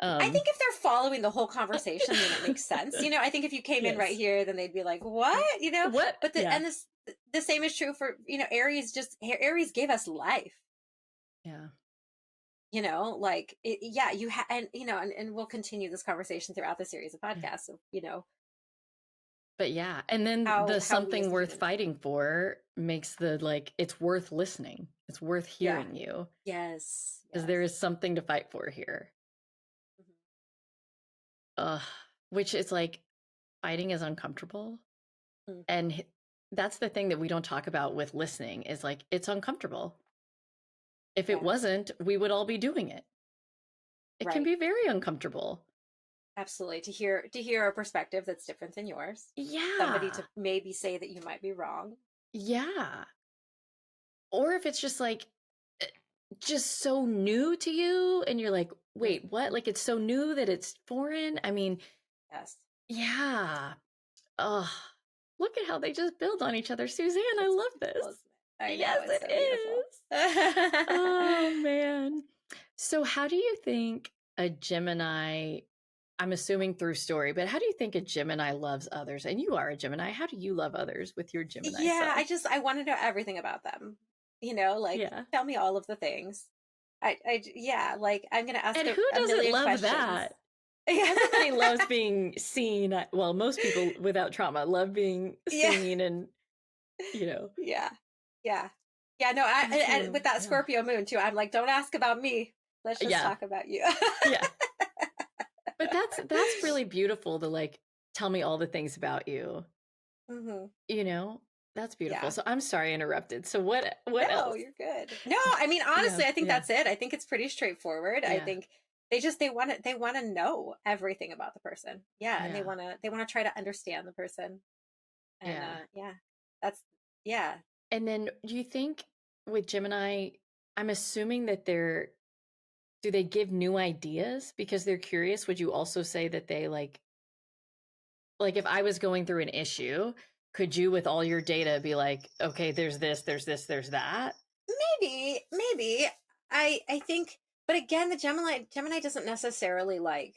I think if they're following the whole conversation, then it makes sense. You know, I think if you came in right here, then they'd be like, "What?" You know. What? But the same is true for, you know, Aries. Aries gave us life. Yeah. You know, like you have, and you know, and we'll continue this conversation throughout the series of podcasts. Of, you know, but yeah, and then the something worth fighting for makes the like it's worth listening. It's worth hearing you. Yes, because there is something to fight for here. Which is like fighting is uncomfortable. And that's the thing that we don't talk about with listening is like it's uncomfortable. If it wasn't, we would all be doing it. It can be very uncomfortable. Absolutely. To hear a perspective that's different than yours. Yeah. Somebody to maybe say that you might be wrong. Yeah. Or if it's just like just so new to you and you're like, wait, what? Like it's so new that it's foreign. I mean, yes. Yeah. Oh, look at how they just build on each other. Suzanne, I love this. I know, yes, it's it so is. Oh, man. So how do you think a Gemini, I'm assuming through story, but how do you think a Gemini loves others? And you are a Gemini. How do you love others with your Gemini self? I want to know everything about them. You know, like tell me all of the things. Like I'm going to ask and who doesn't love questions. That? Everybody loves being seen. Well, most people without trauma love being seen and, you know. Yeah. No, and with that Scorpio moon too, I'm like, don't ask about me. Let's just talk about you. Yeah. But that's really beautiful to like, tell me all the things about you. You know, that's beautiful. So I'm sorry I interrupted. So what else? No, you're good. No, I mean, honestly, I think that's it. I think it's pretty straightforward. I think they want to know everything about the person. And they want to try to understand the person. And that's And then do you think with Gemini, I'm assuming that do they give new ideas because they're curious? Would you also say that they like if I was going through an issue, could you with all your data be like, okay, there's this, there's that? Maybe. I think, but again, the Gemini doesn't necessarily like.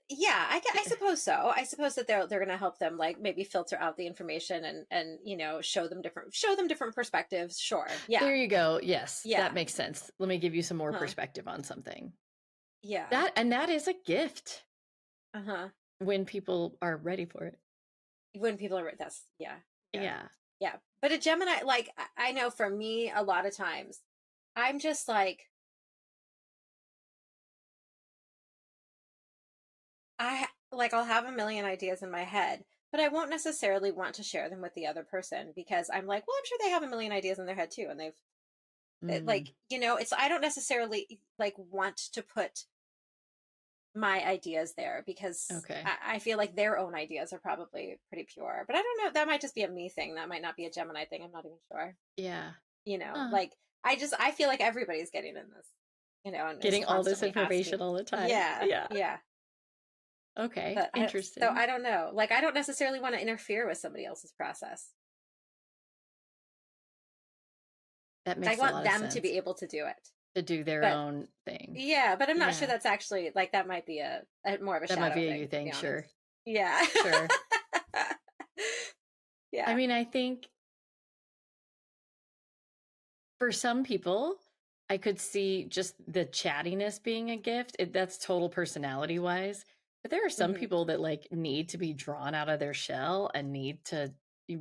I suppose so. I suppose that they're going to help them like maybe filter out the information and you know show them different perspectives. Sure. Yeah. There you go. Yes. Yeah. That makes sense. Let me give you some more perspective on something. Yeah. That is a gift. When people are ready for it. When people are Yeah. But a Gemini, like I know for me, a lot of times, I'm just like. I'll have a million ideas in my head, but I won't necessarily want to share them with the other person because I'm like, well, I'm sure they have a million ideas in their head too. And like, you know, I don't necessarily like want to put my ideas there because I feel like their own ideas are probably pretty pure, but I don't know. That might just be a me thing. That might not be a Gemini thing. I'm not even sure. Yeah. You know, like I feel like everybody's getting in this, you know, and getting all this information all the time. Yeah. Okay. But interesting. So I don't know. Like I don't necessarily want to interfere with somebody else's process. That makes I want them to be able to do it. To do their own thing. Yeah, but I'm not sure that's actually like that might be a more of a that shadow might be a thing, you thing, sure. Yeah. Sure. Yeah. I mean, I think for some people, I could see just the chattiness being a gift. That's total personality wise. But there are some people that like need to be drawn out of their shell and need to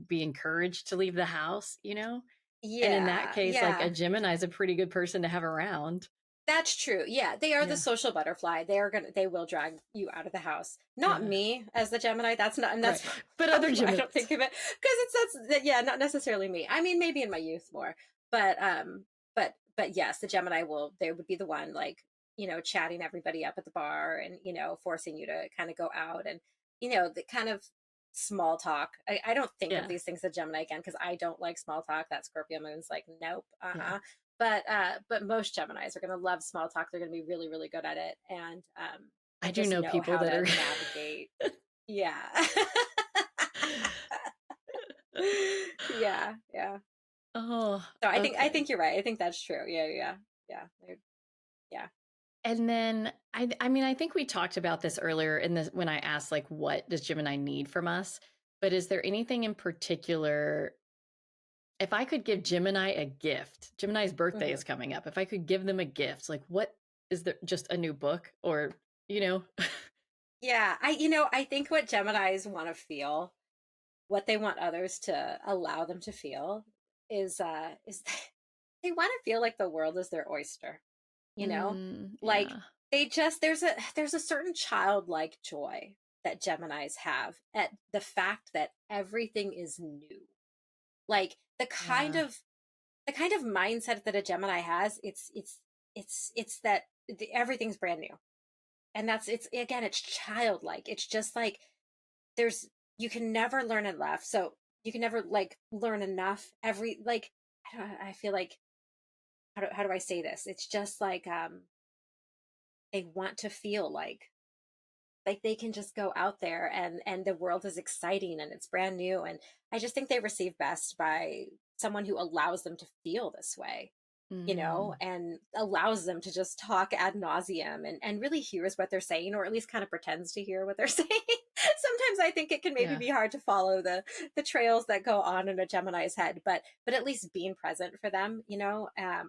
be encouraged to leave the house, you know? Yeah. And in that case, like a Gemini is a pretty good person to have around. That's true. Yeah. They are the social butterfly. They will drag you out of the house. Not me as the Gemini. That's but other Geminis. I don't think of it because not necessarily me. I mean, maybe in my youth more, but yes, the Gemini they would be the one like chatting everybody up at the bar and, forcing you to kind of go out and, the kind of small talk. I don't think of Yeah. these things as Gemini again because I don't like small talk. That Scorpio moon's like, nope, Yeah. But most Geminis are going to love small talk. They're going to be really, really good at it, I and do just know know people how that to are. navigate. Yeah. Yeah, yeah. Oh, So I think okay. you're right. I think that's true. Yeah, yeah, yeah, yeah. And then I mean, I think we talked about this earlier in this when I asked like what does Gemini need from us? But is there anything in particular if I could give Gemini a gift? Gemini's birthday Hmm. is coming up. If I could give them a gift, like what is there just a new book or you know? Yeah, I think what Geminis want to feel, what they want others to allow them to feel, is they want to feel like the world is their oyster. You know, like Yeah. they just there's a certain childlike joy that Geminis have at the fact that everything is new. Like Yeah. the kind of mindset that a Gemini has, it's that everything's brand new. And it's again, it's childlike. It's just like there's you can never learn enough. So you can never like learn enough. Every like I feel like how do I say this? It's just like they want to feel like they can just go out there and the world is exciting and it's brand new, and I just think they receive best by someone who allows them to feel this way, Mm, and allows them to just talk ad nauseum and really hears what they're saying, or at least kind of pretends to hear what they're saying. Sometimes I think it can maybe yeah. be hard to follow the trails that go on in a Gemini's head, but at least being present for them,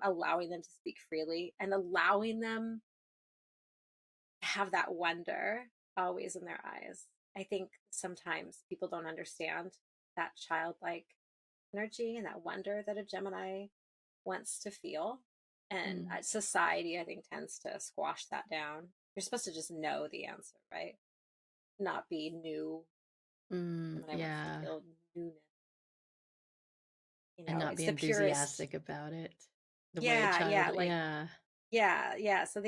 allowing them to speak freely and allowing them to have that wonder always in their eyes. I think sometimes people don't understand that childlike energy and that wonder that a Gemini wants to feel. And Mm, society, I think, tends to squash that down. You're supposed to just know the answer, right? Not be new. Gemini wants to yeah. feel newness. And not It's be the purest. enthusiastic about it the way a Yeah, child, yeah, like, yeah. yeah, yeah. So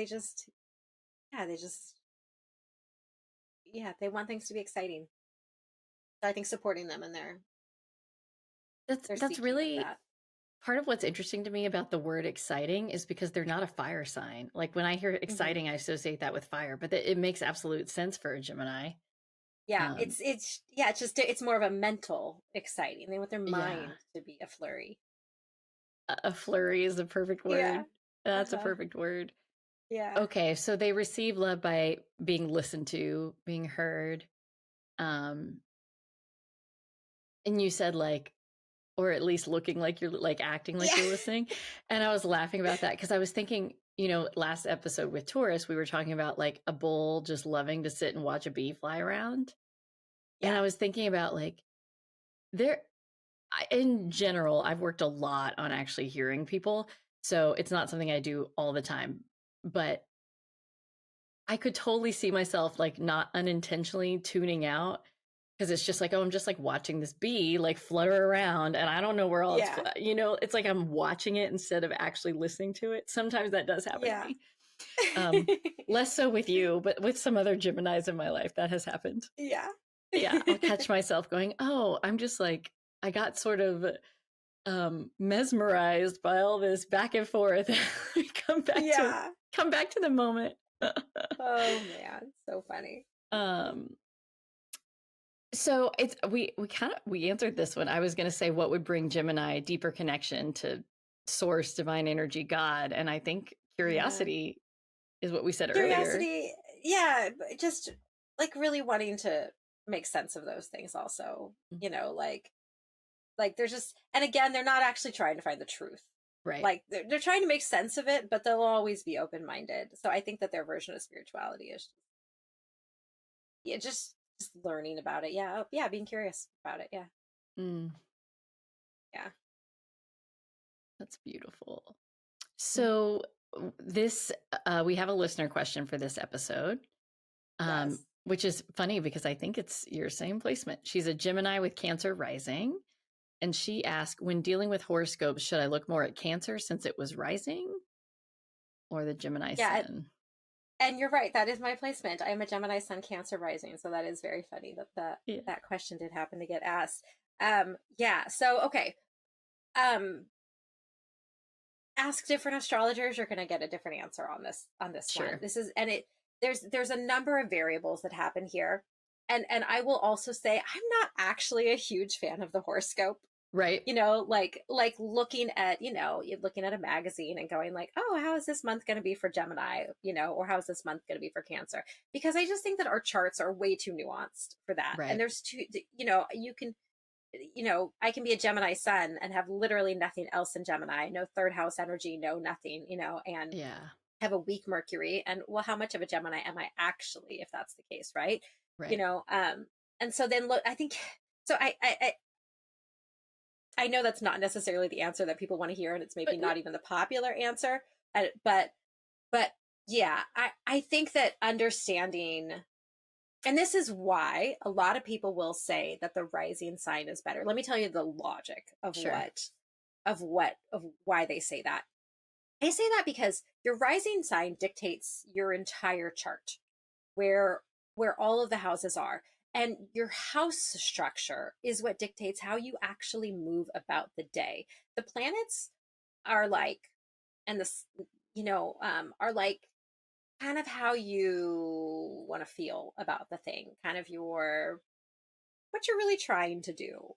yeah, they want things to be exciting. So I think supporting them in their That's seeking of really that. part of what's interesting to me about the word exciting is because they're not a fire sign. Like when I hear Hmm. exciting, I associate that with fire, but it makes absolute sense for a Gemini. Yeah, Um, it's just it's more of a mental exciting. They want their yeah, mind to be a flurry. a flurry is a perfect Yeah. word. That's a Uh-huh. perfect word. Yeah. Okay, so they receive love by being listened to, being heard. Um, and you said like, or at least looking like you're like acting like Yeah. you're listening. And I was laughing about that because I was thinking, last episode with Taurus, we were talking about like a bull just loving to sit and watch a bee fly around. And Yeah. I was thinking about like, there, in general, I've worked a lot on actually hearing people. So it's not something I do all the time, but I could totally see myself like not unintentionally tuning out because it's just like, oh, I'm just like watching this bee like flutter around and I don't know where all it's, Yeah. it's like I'm watching it instead of actually listening to it. Sometimes that does happen to Yeah. me. Um, Less so with you, but with some other Geminis in my life, that has happened. Yeah. Yeah, I'll catch myself going, oh, I'm just like, I got sort of mesmerized by all this back and forth. come back to Yeah. come back to the moment. Oh man, so funny. um So it's we answered this one. I was going to say what would bring Gemini a deeper connection to source, divine energy, God, and I think Yeah. curiosity is what we said earlier. Curiosity, yeah, but just like really wanting to make sense of those things also, like they're just, and again, they're not actually trying to find the truth. Right. Like they're trying to make sense of it, but they'll always be open-minded. So I think that their version of spirituality is, yeah, just learning about it. Yeah, yeah, being curious about it. Yeah. Mm, Yeah. that's beautiful. Mhm. So this we have a listener question for this episode. Yes. Which is funny because I think it's your same placement. She's a Gemini with Cancer rising. And she asked, when dealing with horoscopes, should I look more at Cancer since it was rising or the Gemini Yeah, sun? And you're right, that is my placement. I am a Gemini Sun Cancer rising, so that is very funny that Yeah. that question did happen to get asked. Yeah, so okay. Um, ask different astrologers, you're going to get a different answer on this one. Sure. This is and it there's a number of variables that happen here. And I will also say I'm not actually a huge fan of the horoscope. Right. Like looking at, you're looking at a magazine and going like, oh, how is this month going to be for Gemini, or how is this month going to be for Cancer? Because I just think that our charts are way too nuanced for that. And Right. there's too, you can, I can be a Gemini sun and have literally nothing else in Gemini, no third house energy, no nothing, and Yeah. have a weak Mercury. And well, how much of a Gemini am I actually, if that's the case, right? You Right. know, um, and so then look, I think so. I know that's not necessarily the answer that people want to hear, and it's maybe But not even the popular answer. But yeah, I think that understanding, and this is why a lot of people will say that the rising sign is better. Let me tell you the logic of sure. why they say that. They say that because your rising sign dictates your entire chart, where all of the houses are, and your house structure is what dictates how you actually move about the day. The planets are like, and this, are like kind of how you want to feel about the thing, kind of your what you're really trying to do.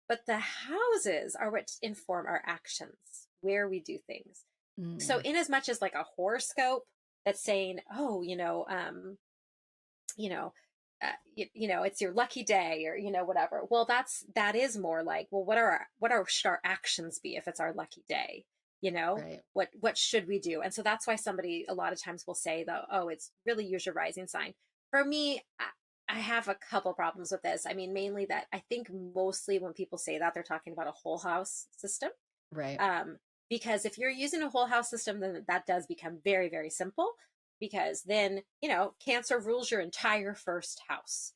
But the houses are what inform our actions, where we do things. So Mm. in as much as like a horoscope that's saying, oh, you know, it's your lucky day, or whatever. Well, that is more like, well, should our actions be if it's our lucky day? Right. What should we do? And so that's why somebody a lot of times will say, though, oh, it's really use your rising sign. For me, I have a couple problems with this. I mean, mainly that I think mostly when people say that, they're talking about a whole house system. Right. Um, because if you're using a whole house system, then that does become very, very simple, because then, Cancer rules your entire first house.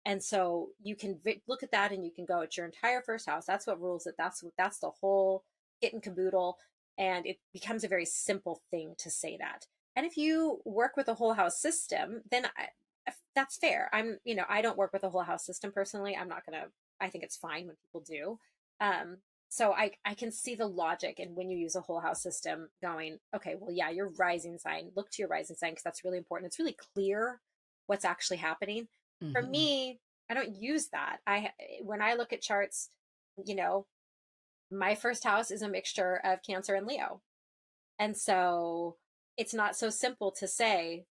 And so you can look at that and you can go, it's your entire first house. That's what rules it. That's the whole kit and caboodle. And it becomes a very simple thing to say that. And if you work with a whole house system, then that's fair. I don't work with a whole house system personally. I'm not going to, I think it's fine when people do. Um, so I can see the logic in when you use a whole house system going, okay, well, yeah, your rising sign, look to your rising sign, because that's really important. It's really clear what's actually happening. For Hmm. me, I don't use that. When I look at charts, you know, my first house is a mixture of Cancer and Leo. And so it's not so simple to say,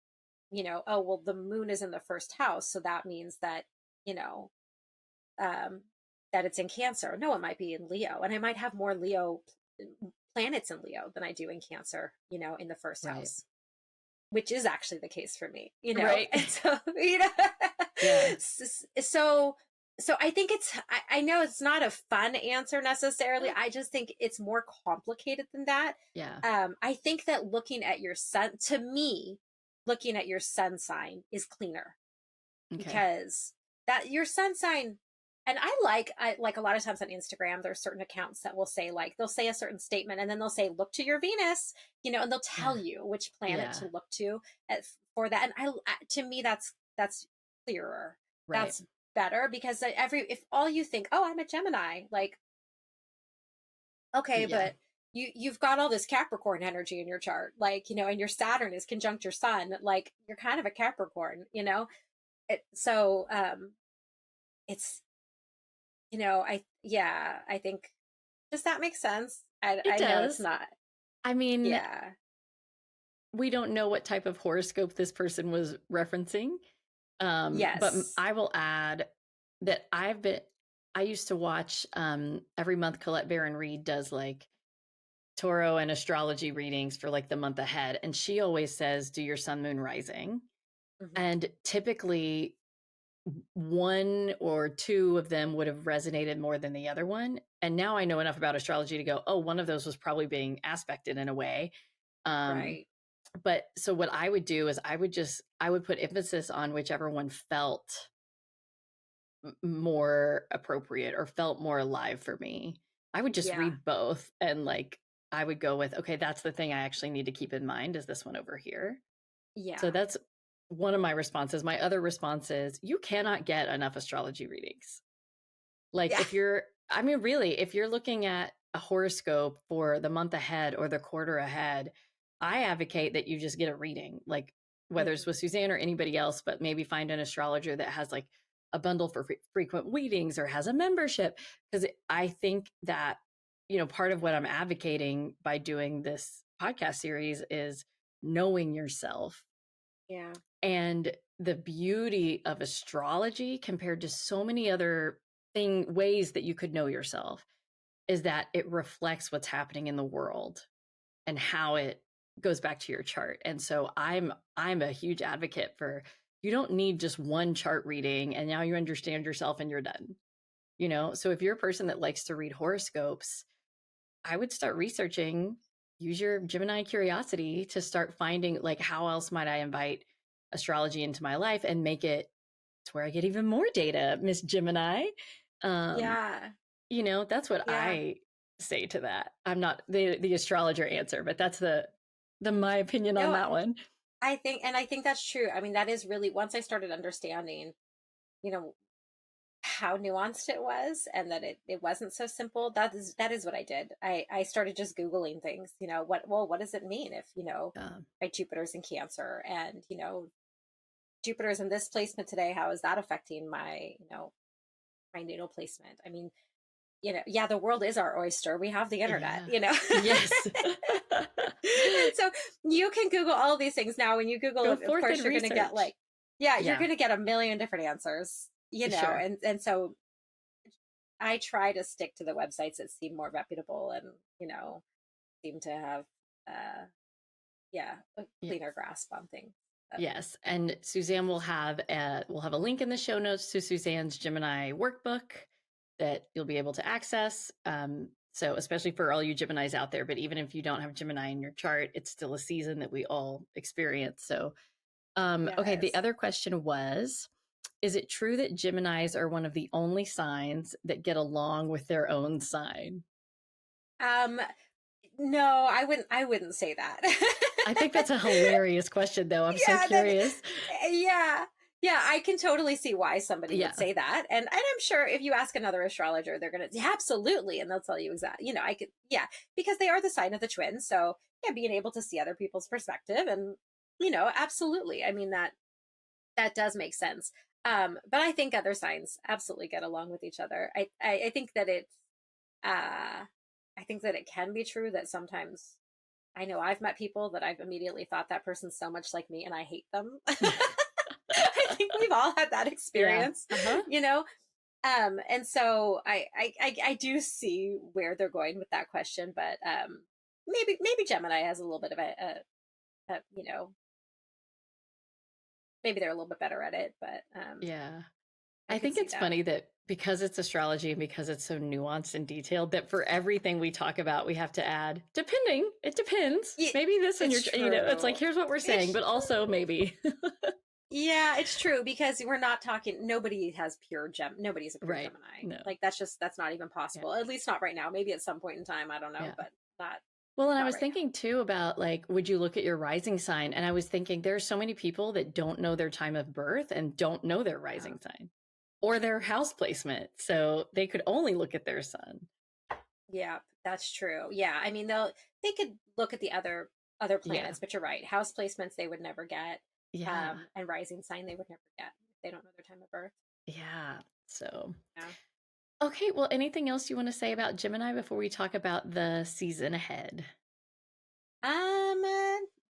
oh, well, the moon is in the first house. So that means that, you know, um, that it's in Cancer. No, it might be in Leo. And I might have more Leo planets in Leo than I do in Cancer, in the first Right. house, which is actually the case for me, Right. And so, Yeah. so, so I think I know it's not a fun answer necessarily. I just think it's more complicated than that. Yeah. I think that looking at your sun, to me, looking at your sun sign is cleaner, Okay. because that your sun sign, and I like a lot of times on Instagram there's certain accounts that will say, like, they'll say a certain statement and then they'll say look to your Venus, and they'll Yeah. tell you which planet Yeah. to look to for that. And to me that's clearer. Right. That's better, because if all you think, oh, I'm a Gemini, like, okay, Yeah. but you've got all this Capricorn energy in your chart, like, and your Saturn is conjunct your sun, like you're kind of a Capricorn, so it's, I think, does that make sense? It I know it's does. not. I mean, Yeah. we don't know what type of horoscope this person was referencing. But Yes. I will add that I used to watch every month Colette Baron Reed does like Toro and astrology readings for like the month ahead. And she always says, do your sun, moon, rising. Hmm. And typically one or two of them would have resonated more than the other one. And now I know enough about astrology to go, oh, one of those was probably being aspected in a way. Um, Right. but so what I would do is I would put emphasis on whichever one felt more appropriate or felt more alive for me. I would just Yeah. read both and like I would go with, okay, that's the thing I actually need to keep in mind is this one over here. So Yeah. that's one of my responses. My other response is you cannot get enough astrology readings. Like Yeah. if you're, I mean, really, if you're looking at a horoscope for the month ahead or the quarter ahead, I advocate that you just get a reading, like whether it's with Mhm. Suzanne or anybody else, but maybe find an astrologer that has like a bundle for frequent readings or has a membership. Because I think that, part of what I'm advocating by doing this podcast series is knowing yourself. Yeah. And the beauty of astrology compared to so many other ways that you could know yourself is that it reflects what's happening in the world and how it goes back to your chart. And so I'm a huge advocate for you don't need just one chart reading and now you understand yourself and you're done. So if you're a person that likes to read horoscopes, I would start researching, use your Gemini curiosity to start finding like how else might I invite astrology into my life and make it to where I get even more data, Miss Gemini. Um, Yeah. that's what Yeah. I say to that. I'm not the astrologer answer, but that's the my opinion on No, that one. I think that's true. I mean, that is really, once I started understanding, you know, how nuanced it was and that it wasn't so simple, that is what I did. I started just Googling things, what does it mean if, Um, my Jupiter's in Cancer and, Jupiter's in this placement today, how is that affecting my, my natal placement? I mean, yeah, the world is our oyster. We have the internet, yeah. you know. Yes. And so you can Google all of these things now. When you Google Go it, of forth course, and you're going to get research. like, yeah, you're Yeah, going to get a million different answers, sure. and so I try to stick to the websites that seem more reputable and, seem to have, uh, yeah, a Yeah. cleaner grasp on things. But, Yes, and Suzanne will have a link in the show notes to Suzanne's Gemini workbook that you'll be able to access. So especially for all you Geminis out there, but even if you don't have Gemini in your chart, it's still a season that we all experience. So, okay, the yes. other question was, is it true that Geminis are one of the only signs that get along with their own sign? Um, no, I wouldn't say that. I think that's a hilarious question, though. I'm so Yeah, that curious. yeah. Yeah, I can totally see why somebody would Yeah, say that. And I'm sure if you ask another astrologer, they're gonna, yeah, absolutely, and they'll tell you exactly, I could, yeah, because they are the sign of the twins. So yeah, being able to see other people's perspective and, absolutely. I mean, that does make sense. But I think other signs absolutely get along with each other. I think that uh I think that it can be true that sometimes, I know I've met people that I've immediately thought that person's so much like me and I hate them. I think we've all had that yeah, experience, uh-huh. you know? And so I do see where they're going with that question, but maybe Gemini has a little bit of a maybe they're a little bit better at it, but Yeah. I I could think see it's that. funny that because it's astrology and because it's so nuanced and detailed, that for everything we talk about, we have to add, depending, it depends. Yeah, Maybe this in your, it's it's like, true. here's what we're saying, It's but also maybe. Yeah, it's true because we're not talking, nobody's a pure Right. Gemini. No. Like that's not even Yeah. possible. At least not right now. Maybe at some point in time, I don't know, Yeah. but not Well, and I not was right now. thinking too about like, would you look at your rising sign? And I was thinking there are so many people that don't know their time of birth and don't know their Yeah. rising sign or their house placement. So they could only look at their sun. Yeah, that's true. Yeah. I mean, they could look at the other Yeah. planets, but you're right. House placements they would never get. Yeah. And rising sign they would never get if they don't know their time of birth. Yeah. So. Yeah. Okay, well, anything else you want to say about Gemini before we talk about the season ahead?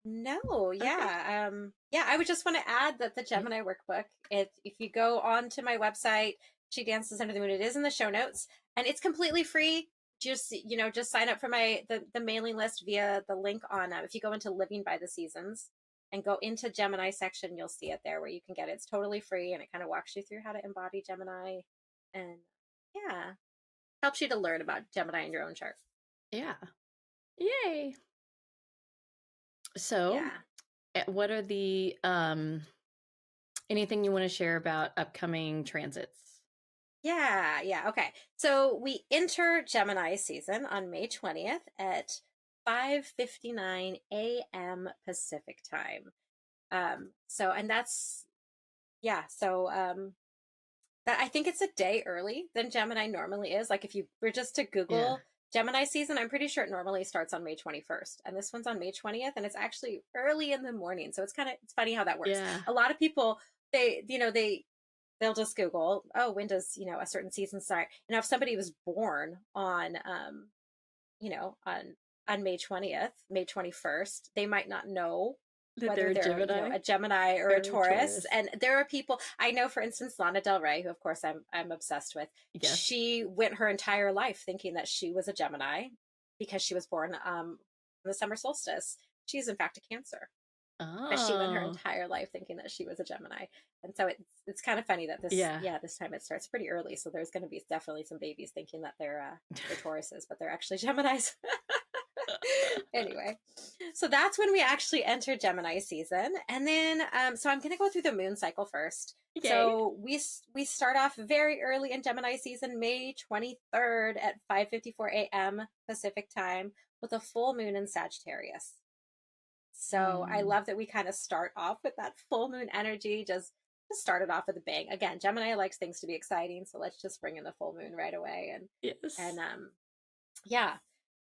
No, Okay. yeah, I would just want to add that the Yeah. Gemini workbook, if you go on to my website, She Dances Under the Moon, it is in the show notes and it's completely free. Just sign up for the mailing list via the link on, if you go into Living by the Seasons and go into Gemini section, you'll see it there where you can get it. It's totally free and it kind of walks you through how to embody Gemini and yeah, helps you to learn about Gemini in your own chart. Yeah. Yay. So, Yeah. what are the anything you want to share about upcoming transits? Yeah, yeah. Okay. So we enter Gemini season on May 20th at 5:59 a.m. Pacific time. So, and that's, yeah. So, that I think it's a day early than Gemini normally is. Like if you were just to Yeah. Google Gemini season, I'm pretty sure it normally starts on May 21st. And this one's on May 20th, and it's actually early in the morning. So it's funny how that works. Yeah. A lot of people, they'll just Google, oh, when does, a certain season start? And if somebody was born on you know, on May 20th, May 21st, they might not know That they're whether a they're, Gemini a Gemini or a or a Taurus. Taurus. And there are people I know, for instance, Lana Del Rey, who of course I'm obsessed with. Yes. She went her entire life thinking that she was a Gemini because she was born the summer solstice. She's in fact a Cancer, but she went her Oh, entire life thinking that she was a Gemini. And so it's kind of funny that yeah. this time it starts pretty early. So there's going to be definitely some babies thinking that they're Tauruses, but they're actually Geminis. Anyway, so that's when we actually enter Gemini season. And then so I'm going to go through the moon cycle first. Yay. So we start off very early in Gemini season, May 23rd at 5:54 a.m. Pacific time, with a full moon in Sagittarius. So I Mm. love that we kind of start off with that full moon energy, just start it off with a bang. Again, Gemini likes things to be exciting, so let's just bring in the full moon right away. And Yes. yeah.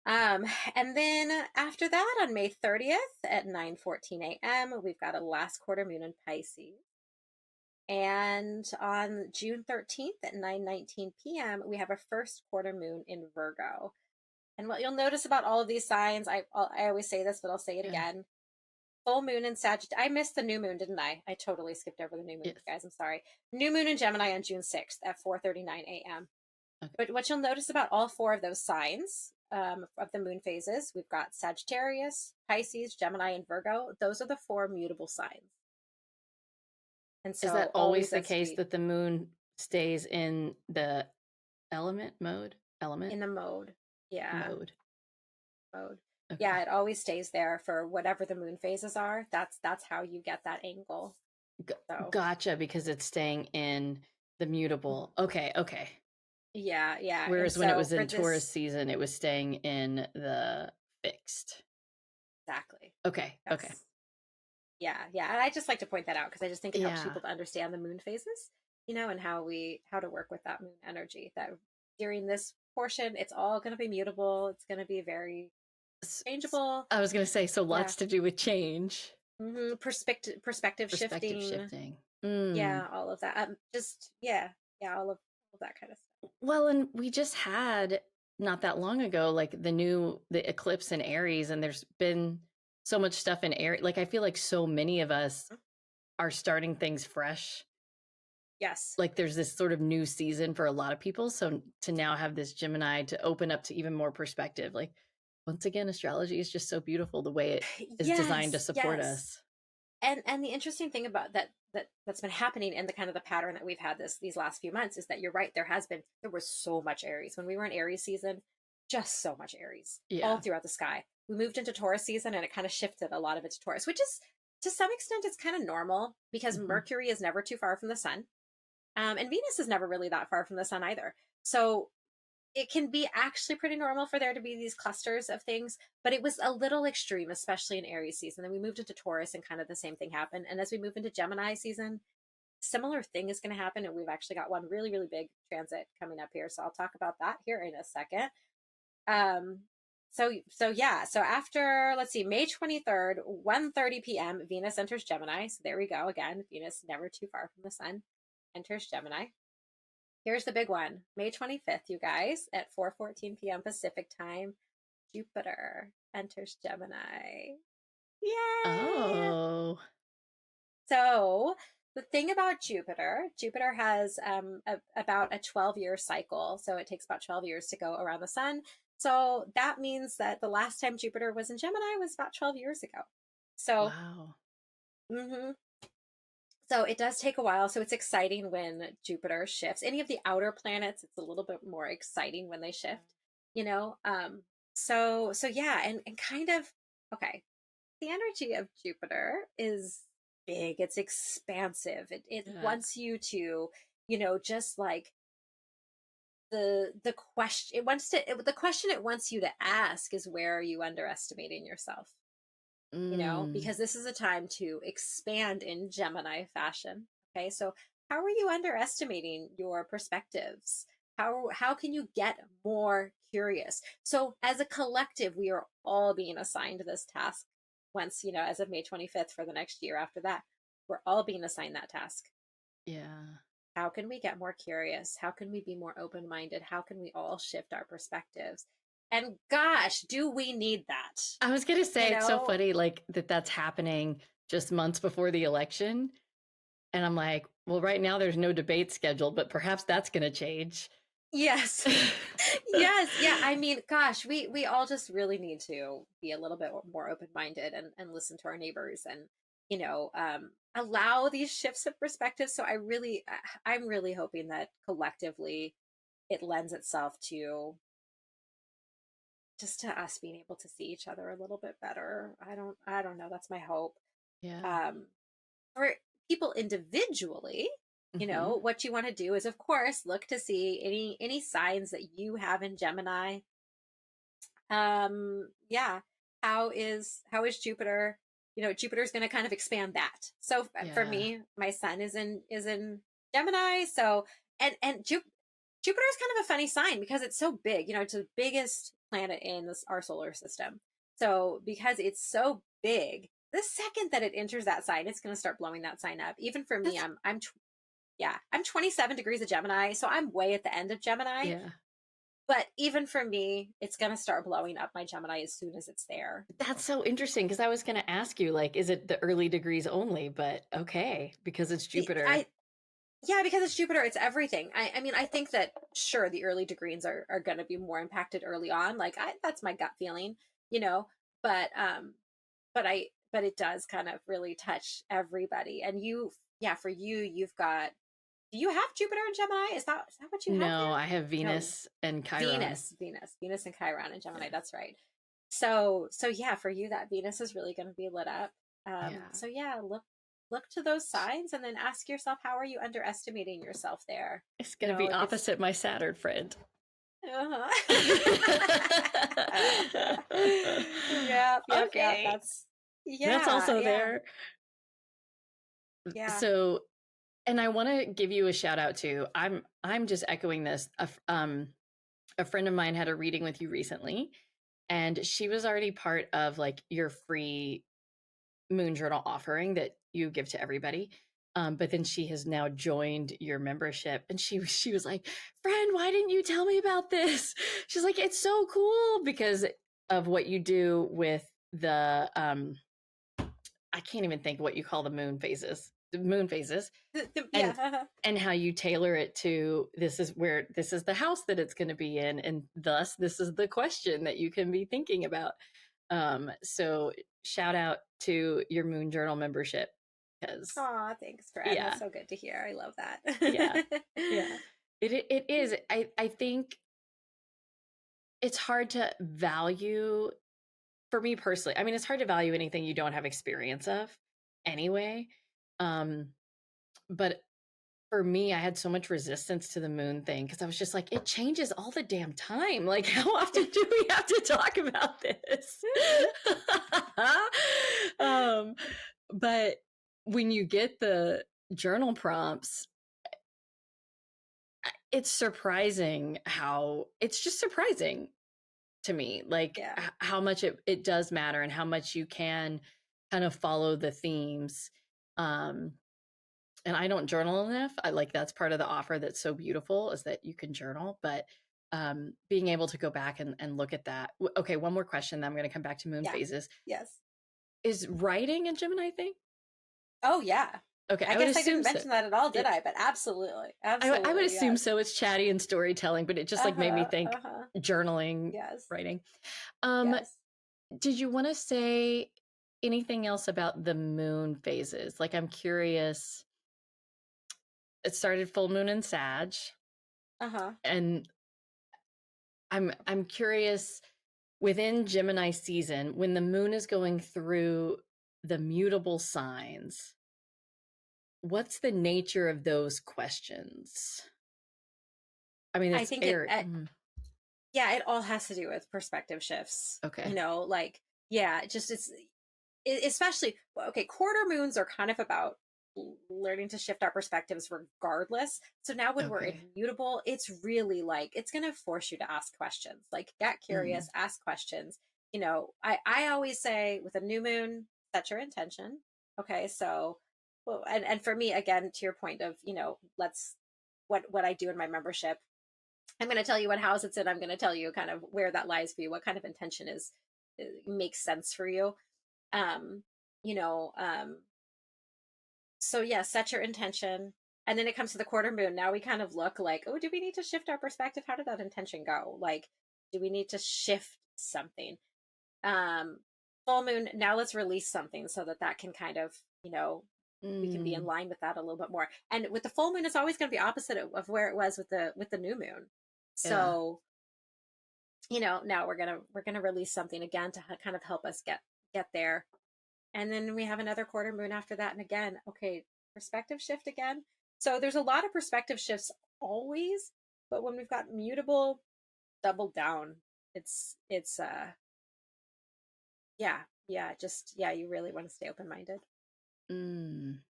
Um, and then after that, on May 30th at 9:14 a.m., we've got a last quarter moon in Pisces. And on June 13th at 9:19 p.m., we have a first quarter moon in Virgo. And what you'll notice about all of these signs, I always say this, but I'll say it Yeah. again. Full moon in Sagittarius. I missed the new moon, didn't I? I totally skipped over the new moon, Yes. you guys. I'm sorry. New moon in Gemini on June 6th at 4:39 a.m. Okay. But what you'll notice about all four of those signs of the moon phases, we've got Sagittarius, Pisces, Gemini, and Virgo. Those are the four mutable signs. And Is that so always always the as case we that the moon stays in the element mode? Element in the mode, yeah, mode. mode, yeah, Okay. it always stays there for whatever the moon phases are. That's how you get that angle. G- So Gotcha, because it's staying in the mutable. Okay, okay. yeah, yeah. And Whereas when it so was for in Taurus this, season, it was staying in the fixed. exactly, Okay, okay. yes. Yeah, yeah. And I just like to point that out because I just think it helps Yeah. people to understand the moon phases, and how to work with that moon energy. That during this portion, it's all going to be mutable. It's going to be very changeable. I was going to say, so Yeah. lots to do with change, Perspective perspective shifting. shifting. Mm. Yeah, all of that. Just yeah, yeah, all of that kind of stuff. Well, and we just had not that long ago, like the eclipse in Aries, and there's been so much stuff in Aries. Like I feel like so many of us Mhm. are starting things fresh. Yes. Like there's this sort of new season for a lot of people. So to now have this Gemini to open up to even more perspective, like once again, astrology is just so beautiful the way it is designed to Yes, support yes. us. And the interesting thing about that's been happening in the kind of the pattern that we've had these last few months is that you're right, there was so much Aries when we were in Aries season, just so much Aries all Yeah. throughout the sky. We moved into Taurus season and it kind of shifted a lot of it to Taurus, which is to some extent it's kind of normal because Mm-hmm. Mercury is never too far from the sun, and Venus is never really that far from the sun either. So it can be actually pretty normal for there to be these clusters of things, but it was a little extreme, especially in Aries season. Then we moved into Taurus and kind of the same thing happened. And as we move into Gemini season, similar thing is going to happen. And we've actually got one really, really big transit coming up here. So I'll talk about that here in a second. Um, so yeah, so after, let's see, May 23rd, 1:30 p.m., Venus enters Gemini. So there we go. Again, Venus never too far from the sun, enters Gemini. Here's the big one. May 25th, you guys, at 4:14 p.m. Pacific time, Jupiter enters Gemini. Yay! Oh, So, the thing about Jupiter has about a 12-year cycle. So, it takes about 12 years to go around the sun. So, that means that the last time Jupiter was in Gemini was about 12 years ago. So, wow. mhm. So it does take a while. So it's exciting when Jupiter shifts. Any of the outer planets, it's a little bit more exciting when they shift, you know? So yeah, and kind of okay. The energy of Jupiter is big, it's expansive. It Yeah. wants you to, just like the question it wants to it, the question it wants you to ask is, where are you underestimating yourself? Mm. because this is a time to expand in Gemini fashion. Okay, so how are you underestimating your perspectives? How can you get more curious? So as a collective, we are all being assigned this task once, as of May 25th for the next year after that. We're all being assigned that task. Yeah. How can we get more curious? How can we be more open minded? How can we all shift our perspectives? And gosh, do we need that? I was going to You say, it's so know, funny, like that's happening just months before the election. And I'm like, well, right now there's no debate scheduled, but perhaps that's going to change. yes. Yes. Yeah. I mean, gosh, we all just really need to be a little bit more open minded and listen to our neighbors and, allow these shifts of perspective. So I'm really hoping that collectively it lends itself to just to us being able to see each other a little bit better. I don't know. That's my hope. Yeah. Um, for people individually, Mm-hmm. what you want to do is, of course, look to see any signs that you have in Gemini. Yeah, how is Jupiter? Jupiter's going to kind of expand that. So for Yeah. me, my sun is in Gemini. So and Jupiter is kind of a funny sign because it's so big. It's the biggest planet in our solar system. So because it's so big, the second that it enters that sign, it's going to start blowing that sign up. Even for me, That's, I'm 27 degrees of Gemini, so I'm way at the end of Gemini. yeah. But even for me, it's going to start blowing up my Gemini as soon as it's there. That's so interesting because I was going to ask you, like, is it the early degrees only? But okay, because it's The- Jupiter. I Yeah, because it's Jupiter, it's everything. I mean, I think that sure the early degrees are going to be more impacted early on. Like that's my gut feeling, you know. But but it does kind of really touch everybody. And yeah, for you, you've got. Do you have Jupiter and Gemini? Is that what you have No, I have there? No, Venus and Chiron. Venus and Chiron and Gemini. Yeah. That's right. So yeah, for you that Venus is really going to be lit up. Yeah. So yeah, look to those signs and then ask yourself, how are you underestimating yourself there? It's going to be If it's opposite my Saturn friend. uh-huh. Yep. Okay. That's That's yeah, also yeah, there. yeah. So, and I want to give you a shout out too. I'm just echoing this. A friend of mine had a reading with you recently, and she was already part of like your free moon journal offering that you give to everybody. But then she has now joined your membership, and she was like, "Friend, why didn't you tell me about this?" She's like, "It's so cool because of what you do with the I can't even think what you call the moon phases, Yeah. and how you tailor it to this is the house that it's going to be in, and thus this is the question that you can be thinking about. So shout out to your moon journal membership because Aw, thanks, friend. yeah, That's so good to hear. I love yeah, that. yeah. It is. I think it's hard to value for me personally. I mean, it's hard to value anything you don't have experience of anyway. Um, but for me, I had so much resistance to the moon thing because I was just like, it changes all the damn time. Like, how often do we have to talk about this? um, but when you get the journal prompts, it's surprising how it's just surprising to me, like Yeah. how much it does matter and how much you can kind of follow the themes. Um, and I don't journal enough. I like that's part of the offer that's so beautiful is that you can journal, but being able to go back and look at that. Okay, one more question. Then I'm going to come back to moon Yeah. phases. Yes. Is writing a Gemini thing? Oh, yeah. Okay, I I would guess I assume didn't so. mention that at all, did It, I? But absolutely. I would Absolutely. assume Yes. so. It's chatty and storytelling, but it just like made me Uh-huh. think Uh-huh. journaling, Yes. writing. Um, Yes. did you want to say anything else about the moon phases? Like, I'm curious. It started full moon in Sag, Uh-huh. and I'm curious within Gemini season when the moon is going through the mutable signs. What's the nature of those questions? I mean, I it's think air. yeah, it all has to do with perspective shifts. Okay. Like, yeah, just especially, okay, quarter moons are kind of about learning to shift our perspectives regardless. So now when we're Okay. immutable, it's really like it's going to force you to ask questions. Like get Mm. curious, ask questions. I always say with a new moon, set your intention. Okay, so well, and for me, again, to your point of, let's what I do in my membership, I'm going to tell you what house it's in. I'm going to tell you kind of where that lies for you, what kind of intention is makes sense for you. Um, you know, so yeah, set your intention. And then it comes to the quarter moon. Now we kind of look like, oh, do we need to shift our perspective? How did that intention go? Like, do we need to shift something? Um, Full moon, now let's release something so that that can kind of, we can be in Mm. line with that a little bit more. And with the full moon, it's always going to be opposite of where it was with the new moon. Yeah. So, now we're gonna release something again to kind of help us get there. And then we have another quarter moon after that, and again, okay, perspective shift again. So there's a lot of perspective shifts always, but when we've got mutable, double down. It's yeah, yeah, just yeah, you really want to stay open-minded. Mm.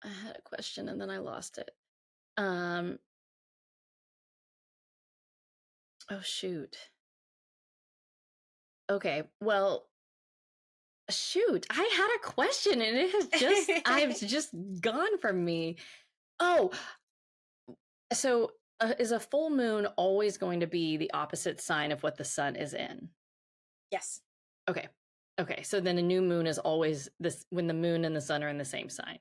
I had a question and then I lost it. Um, oh shoot. Okay. Well, shoot. I had a question and it has just I've just gone from me. Oh, so is a full moon always going to be the opposite sign of what the sun is in? Yes, Okay. Okay. So then a new moon is always this when the moon and the sun are in the same sign.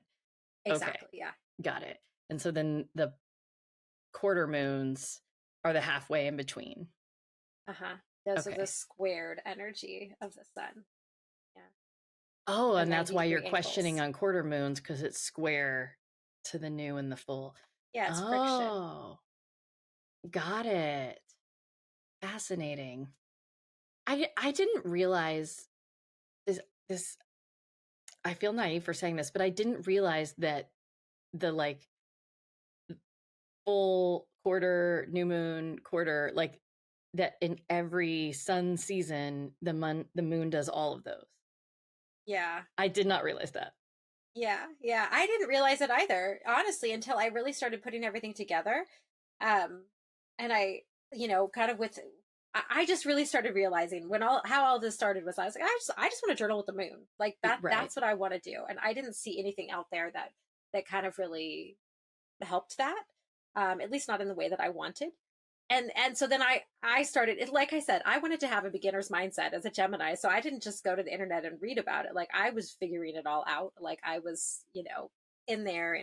Okay. exactly. Yeah. Got it. And so then the quarter moons are the halfway in between. Uh-huh. Those are the Okay. squared energy of the sun. Yeah. Oh, The and that's 90 why you're degree questioning angles. on quarter moons because it's square to the new and the full. Yeah, it's friction. Oh, got it. Fascinating. I didn't realize this I feel naive for saying this, but I didn't realize that the like full quarter, new moon, quarter, like that in every sun season, the moon does all of those. Yeah. I did not realize that. Yeah, yeah. I didn't realize it either, honestly, until I really started putting everything together. Um, and kind of I just really started realizing when all how all this started was I was like, I just want to journal with the moon. Like Right. that's what I want to do. And I didn't see anything out there that kind of really helped that. At least not in the way that I wanted. And so then I started it, like I said, I wanted to have a beginner's mindset as a Gemini, so I didn't just go to the internet and read about it. Like I was figuring it all out. Like I was, in there,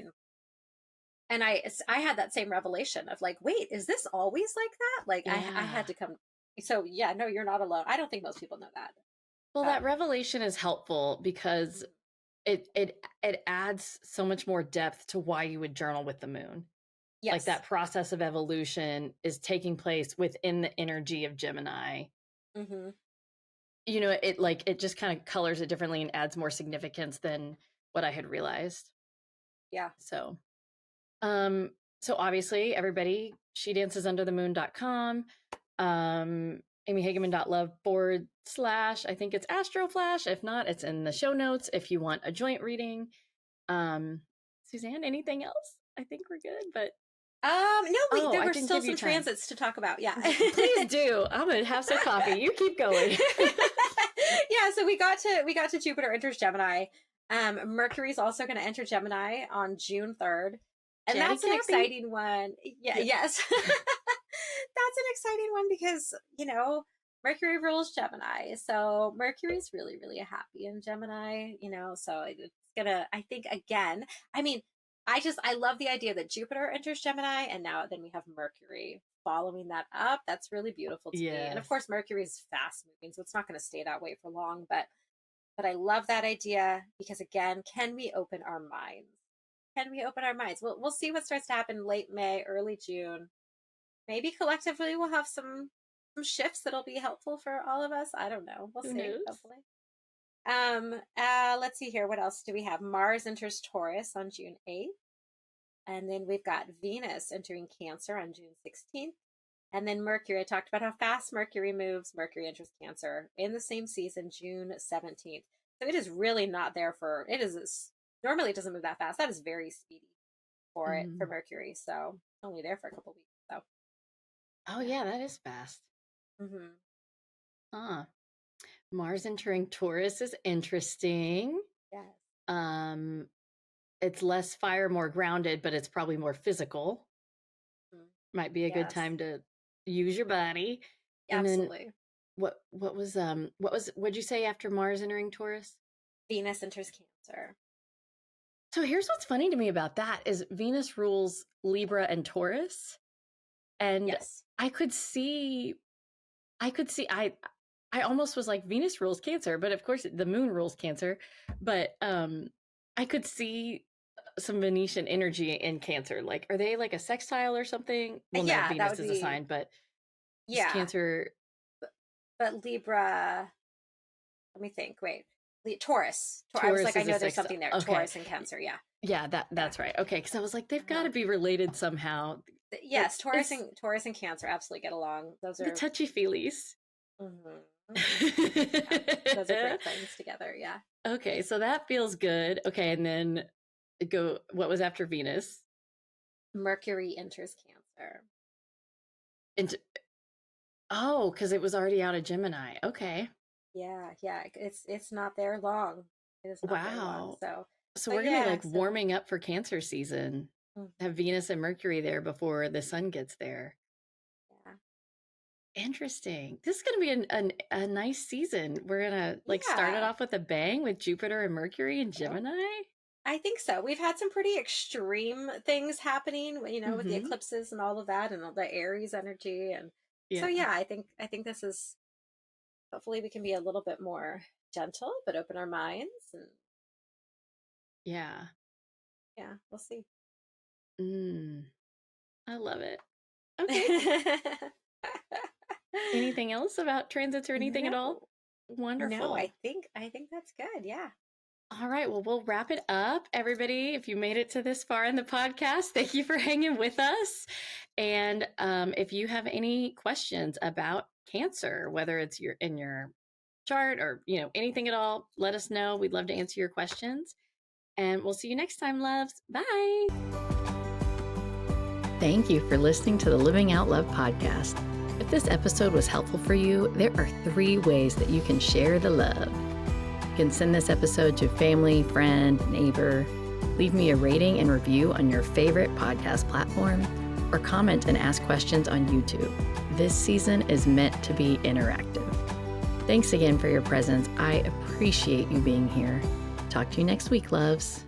and I had that same revelation of like, wait, is this always like that? Like I Yeah. had to come. So yeah, no, you're not alone. I don't think most people know that. Well, that um revelation is helpful because mhm. it adds so much more depth to why you would journal with the moon. Like Yes. that process of evolution is taking place within the energy of Gemini. Hmm. It just kind of colors it differently and adds more significance than what I had realized. Yeah. So, um, so obviously everybody, shedancesunderthemoon.com, amyhageman.love / I think it's astroflash. If not, it's in the show notes if you want a joint reading. Suzanne, anything else? I think we're good, but No, oh, there I were didn't still give you some time. transits to talk about. Yeah. Please do. I'm gonna have some coffee. You keep going. Yeah, so we got to Jupiter enters Gemini. Mercury's also going to enter Gemini on June 3rd. And Chatty that's an Cathy. exciting one. Yeah, Yeah. yes. That's an exciting one because, Mercury rules Gemini. So Mercury's really, really happy in Gemini, so it's gonna, I think, again, I mean, I love the idea that Jupiter enters Gemini and now then we have Mercury following that up. That's really beautiful to me. And of Yes. course, Mercury is fast moving, so it's not going to stay that way for long. But I love that idea because again, can we open our minds? Can we open our minds? We'll see what starts to happen late May, early June. Maybe collectively we'll have some shifts that'll be helpful for all of us. I don't know. We'll Who see. knows? Hopefully. Let's see here. What else do we have? Mars enters Taurus on June 8th. And then we've got Venus entering Cancer on June 16th. And then Mercury, I talked about how fast Mercury moves. Mercury enters Cancer in the same season, June 17th. So it is really not there for, normally it doesn't move that fast. That is very speedy for Mercury. So only there for a couple weeks. So, Oh, yeah, that is fast. mm-hmm. Huh. Mars entering Taurus is interesting. Yes. It's less fire, more grounded, but it's probably more physical. Mm-hmm. Might be a good Yes. time to use your body. And Absolutely. then what'd you say after Mars entering Taurus? Venus enters Cancer. So here's what's funny to me about that is Venus rules Libra and Taurus. And Yes. I almost was like Venus rules Cancer, but of course the moon rules Cancer. But I could see some Venetian energy in Cancer. Like, are they like a sextile or something? Well, no, Yeah, that Venus would is be, a sign, but is yeah. Cancer. But Libra, let me think. Wait, Taurus. I was Taurus like, I is a know there's sextile. something there. Okay. Taurus and Cancer. Yeah. Yeah, that's right. Okay, because I was like, they've got to be related somehow. Yes, Taurus and Cancer absolutely get along. Those The are touchy feelies. Yeah, those are great things together. Yeah. Okay, so that feels good. Okay, and then what was after Venus? Mercury enters Cancer. Because it was already out of Gemini. Okay. Yeah, it's not there long. It is not there long. Wow. So but we're gonna be like so, warming up for Cancer season. Have Venus and Mercury there before the sun gets there. Yeah. Interesting. This is going to be a nice season. We're going to start it off with a bang with Jupiter and Mercury and Gemini. I think so. We've had some pretty extreme things happening, with the eclipses and all of that and all the Aries energy. And so, yeah, I think this is, hopefully we can be a little bit more gentle, but open our minds. And yeah, we'll see. I love it. Okay. Anything else about transits or anything at all? Wonderful. No, I think that's good. Yeah. All right. Well, we'll wrap it up. Everybody, if you made it to this far in the podcast, thank you for hanging with us. And if you have any questions about Cancer, whether it's in your chart or, anything at all, let us know. We'd love to answer your questions. And we'll see you next time, loves. Bye. Thank you for listening to the Living Out Love podcast. If this episode was helpful for you, there are 3 ways that you can share the love. You can send this episode to family, friend, neighbor, leave me a rating and review on your favorite podcast platform, or comment and ask questions on YouTube. This season is meant to be interactive. Thanks again for your presence. I appreciate you being here. Talk to you next week, loves.